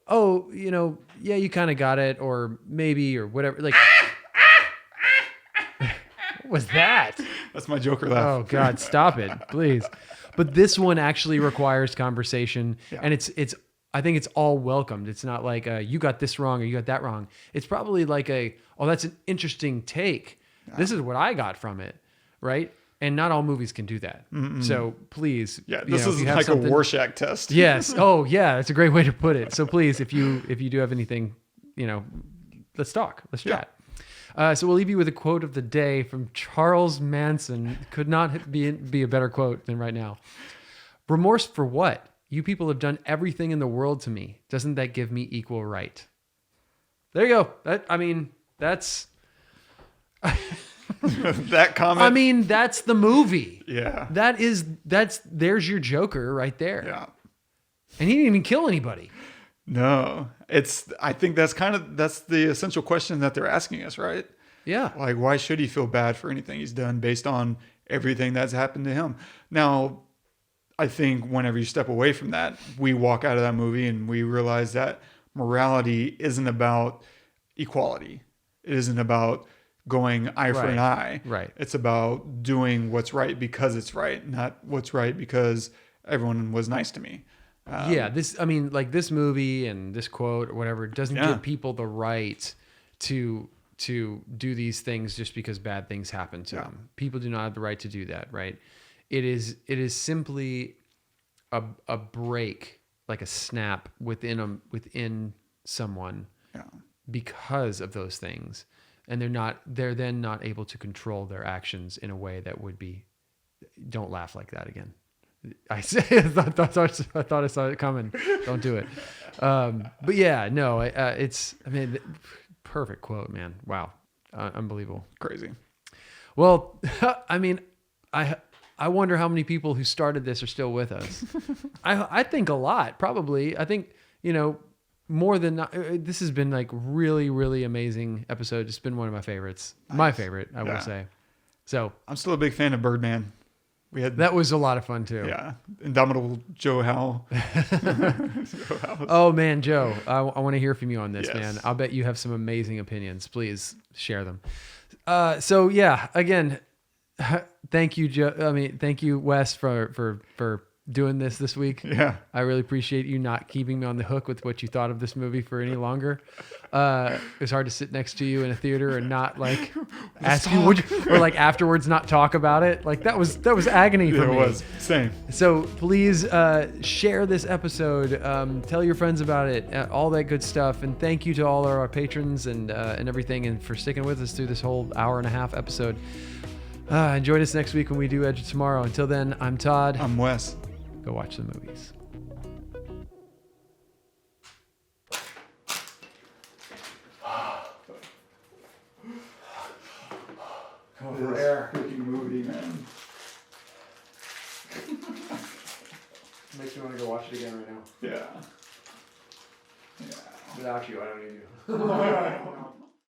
oh, yeah, you kind of got it, or maybe, or whatever. Like, what was that? That's my Joker laugh. Oh God, stop it, please. But this one actually requires conversation, and I think it's all welcomed. It's not like you got this wrong or you got that wrong. It's probably like that's an interesting take. Yeah. This is what I got from it, right? And not all movies can do that. Mm-mm. So please, this is like a Rorschach test. Yes. Oh yeah, that's a great way to put it. So please, if you do have anything, let's talk. Let's chat. So we'll leave you with a quote of the day from Charles Manson. Could not be a better quote than right now. Remorse for what? You people have done everything in the world to me. Doesn't that give me equal right? There you go. That's that comment. That's the movie. Yeah. There's your Joker right there. Yeah. And he didn't even kill anybody. No. I think that's the essential question that they're asking us, right? Yeah. Like, why should he feel bad for anything he's done based on everything that's happened to him? Now, I think whenever you step away from that, we walk out of that movie and we realize that morality isn't about equality. It isn't about going eye for an eye. Right. It's about doing what's right because it's right, not what's right because everyone was nice to me. This movie and this quote or whatever doesn't give people the right to do these things just because bad things happen to them. People do not have the right to do that, right? It is simply a break, like a snap within someone because of those things, and they're then not able to control their actions in a way that would be. Don't laugh like that again. I thought I saw it coming. Don't do it. But yeah, no. Perfect quote, man. Wow, unbelievable, crazy. Well, I wonder how many people who started this are still with us. I think a lot, probably. I think, more than not. This has been like really, really amazing episode. It's been one of my favorites. Nice. My favorite, I will say. So I'm still a big fan of Birdman. That was a lot of fun too. Yeah. Indomitable Joe Howell. Oh man, Joe, I want to hear from you on this, man. I'll bet you have some amazing opinions. Please share them. Again, thank you, Joe. Thank you, Wes, for doing this week. Yeah. I really appreciate you not keeping me on the hook with what you thought of this movie for any longer. It was hard to sit next to you in a theater and not like ask you or like afterwards not talk about it. Like that was agony for me. It was. Same. So please share this episode. Tell your friends about it. All that good stuff. And thank you to all our patrons and everything, and for sticking with us through this whole hour and a half episode. Join us next week when we do Edge of Tomorrow. Until then, I'm Todd. I'm Wes. Go watch the movies. Over air. Freaking movie, man. Makes me want to go watch it again right now. Yeah. Without you, I don't need you.